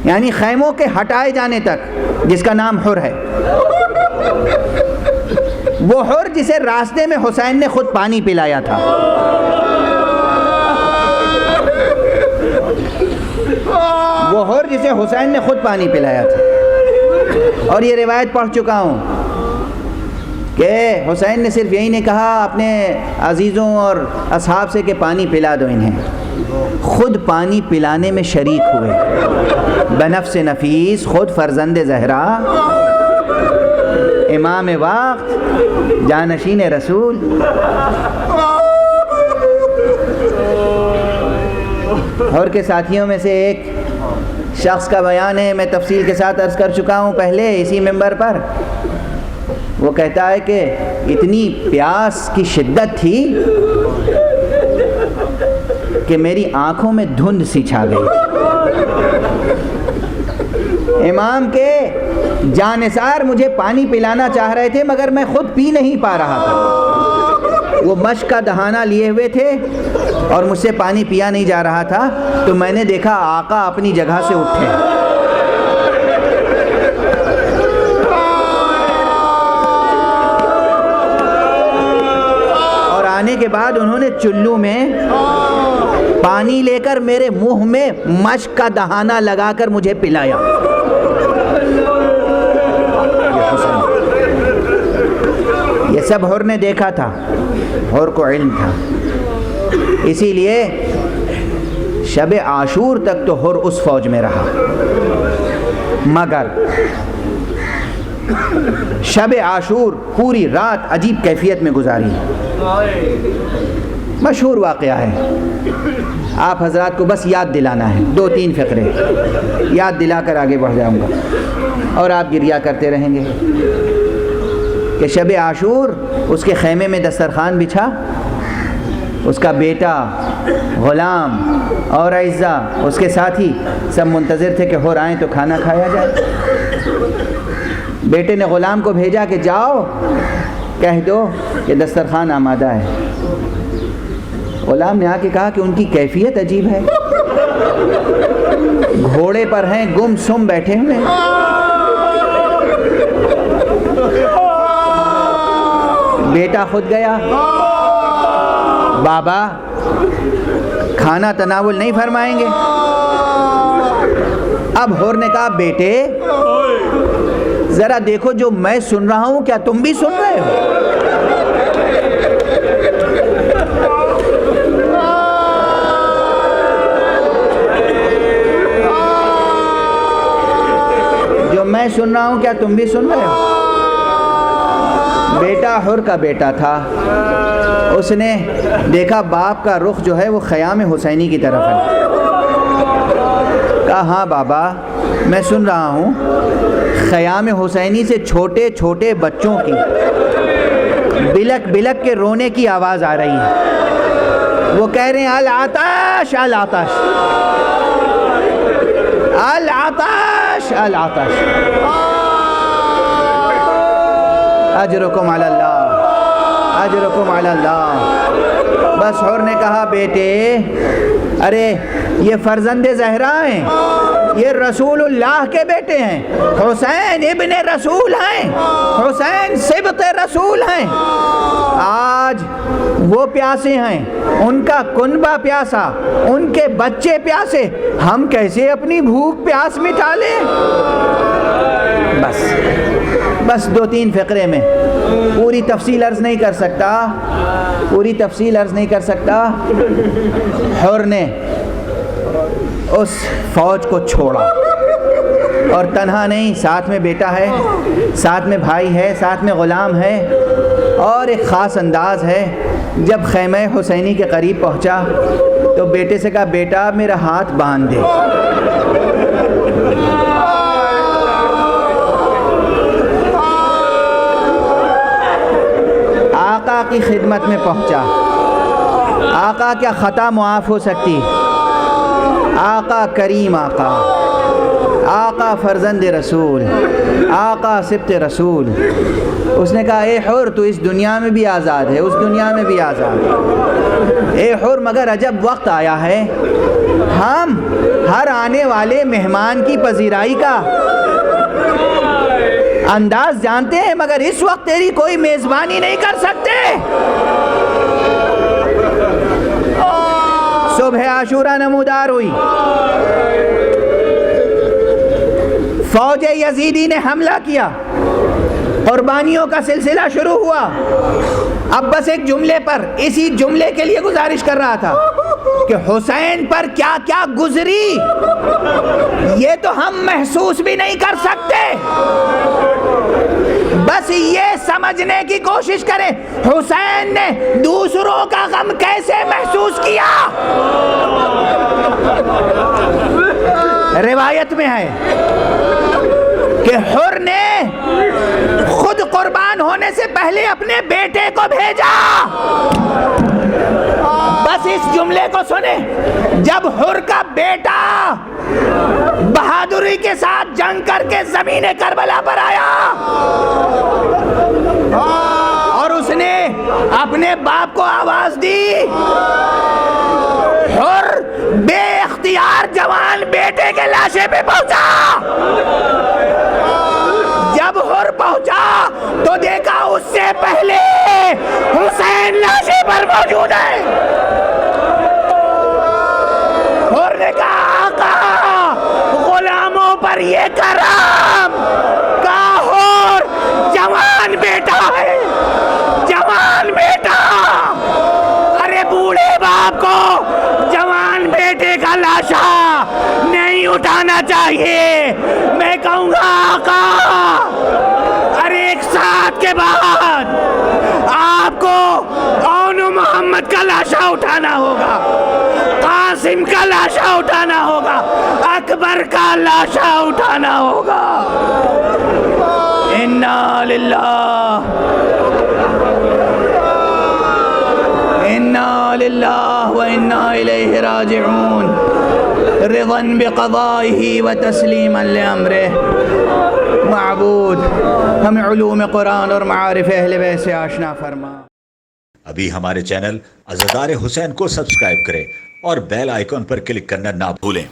Speaker 1: یعنی خیموں کے ہٹائے جانے تک، جس کا نام حر ہے. وہ حر جسے راستے میں حسین نے خود پانی پلایا تھا. وہ حر جسے حسین نے خود پانی پلایا تھا. اور یہ روایت پڑھ چکا ہوں کہ حسین نے صرف یہی نہیں کہا اپنے عزیزوں اور اصحاب سے کہ پانی پلا دو انہیں، خود پانی پلانے میں شریک ہوئے. بنفس نفیس، خود فرزند زہرا، امام وقت، جانشین رسول. اور کے ساتھیوں میں سے ایک شخص کا بیان ہے، میں تفصیل کے ساتھ عرض کر چکا ہوں پہلے اسی منبر پر. وہ کہتا ہے کہ اتنی پیاس کی شدت تھی کہ میری آنکھوں میں دھند سی چھا گئی. امام کے جانثار مجھے پانی پلانا چاہ رہے تھے مگر میں خود پی نہیں پا رہا تھا. وہ مشک کا دہانہ لیے ہوئے تھے اور مجھ سے پانی پیا نہیں جا رہا تھا، تو میں نے دیکھا آقا اپنی جگہ سے اٹھے اور آنے کے بعد انہوں نے چلو میں پانی لے کر میرے منہ میں مشک کا دہانہ لگا کر مجھے پلایا. یہ سب حر نے دیکھا تھا، حر کو علم تھا. اسی لیے شب عاشور تک تو حر اس فوج میں رہا، مگر شب عاشور پوری رات عجیب کیفیت میں گزاری. مشہور واقعہ ہے, آپ حضرات کو بس یاد دلانا ہے. 2-3 فقرے یاد دلا کر آگے بڑھ جاؤں گا اور آپ گریا کرتے رہیں گے کہ شب عاشور اس کے خیمے میں دسترخوان بچھا, اس کا بیٹا, غلام اور اعزا اس کے ساتھی سب منتظر تھے کہ حور آئیں تو کھانا کھایا جائے. بیٹے نے غلام کو بھیجا کہ جاؤ کہہ دو کہ دسترخوان آمادہ ہے. غلام نے آ کے کہا کہ ان کی کیفیت عجیب ہے, گھوڑے پر ہیں, گم سم بیٹھے ہوئے ہیں. بیٹا خود گیا, بابا کھانا تناول نہیں فرمائیں گے؟ اب حور نے کہا بیٹے ذرا دیکھو جو میں سن رہا ہوں کیا تم بھی سن رہے ہو؟ جو میں سن رہا ہوں کیا تم بھی سن رہے ہو؟ بیٹا حر کا بیٹا تھا, اس نے دیکھا باپ کا رخ جو ہے وہ خیام حسینی کی طرف ہے. کہا ہاں بابا میں سن رہا ہوں, خیام حسینی سے چھوٹے چھوٹے بچوں کی بلک بلک کے رونے کی آواز آ رہی ہے. وہ کہہ رہے ہیں العطش العطش العطش العطش. اجرکم علی اللہ اجرکم علی اللہ. بس حور نے کہا بیٹے ارے یہ فرزند زہرا ہیں, یہ رسول اللہ کے بیٹے ہیں, حسین ابن رسول ہیں, حسین سبط رسول ہیں. آج وہ پیاسے ہیں, ان کا کنبہ پیاسا, ان کے بچے پیاسے, ہم کیسے اپنی بھوک پیاس مٹا لیں؟ بس 2-3 فقرے میں پوری تفصیل عرض نہیں کر سکتا, پوری تفصیل عرض نہیں کر سکتا. حور نے اس فوج کو چھوڑا, اور تنہا نہیں, ساتھ میں بیٹا ہے, ساتھ میں بھائی ہے, ساتھ میں غلام ہے. اور ایک خاص انداز ہے, جب خیمہ حسینی کے قریب پہنچا تو بیٹے سے کہا بیٹا میرا ہاتھ باندھ دے. آقا کی خدمت میں پہنچا. آقا کیا خطا معاف ہو سکتی؟ آقا کریم, آقا آقا فرزند رسول, آقا سبط رسول. اس نے کہا اے حور تو اس دنیا میں بھی آزاد ہے, اس دنیا میں بھی آزاد. اے حور مگر عجب وقت آیا ہے, ہم ہر آنے والے مہمان کی پذیرائی کا انداز جانتے ہیں, مگر اس وقت تیری کوئی میزبانی نہیں کر سکتے. صبح عاشورہ نمودار ہوئی, فوج یزیدی نے حملہ کیا, قربانیوں کا سلسلہ شروع ہوا. اب بس ایک جملے پر, اسی جملے کے لیے گزارش کر رہا تھا کہ حسین پر کیا کیا گزری یہ تو ہم محسوس بھی نہیں کر سکتے. بس یہ سمجھنے کی کوشش کریں حسین نے دوسروں کا غم کیسے محسوس کیا. روایت میں ہے کہ حر نے خود قربان ہونے سے پہلے اپنے بیٹے کو بھیجا. بس اس جملے کو سنیں, جب حر کا بیٹا بہادری کے ساتھ جنگ کر کے زمین کربلا پر آیا اور اس نے اپنے باپ کو آواز دی, حر بے اختیار جوان بیٹے کے لاشے پہ پہنچا. جب حر پہنچا تو دیکھا اس سے پہلے حسین لاشے پر موجود ہے. حر نے کہا آقا غلاموں پر یہ کرم, کہا حر جوان بیٹا ہے, جوان بیٹا. ارے بوڑھے باپ کو جوان بیٹے کا لاشا نہیں اٹھانا چاہیے. میں کہوں گا آقا محمد کا لاشا اٹھانا ہوگا، قاسم کا لاشا اٹھانا ہوگا، اکبر کا لاشا اٹھانا ہوگا۔ انا للہ و انا الیہ راجعون، رضا بقضائہ و تسلیما لامرہ۔ معبود ہمیں علوم قرآن اور معارف اہل بیت سے آشنا فرما۔
Speaker 4: ابھی ہمارے چینل عزادار حسین کو سبسکرائب کریں اور بیل آئیکن پر کلک کرنا نہ بھولیں۔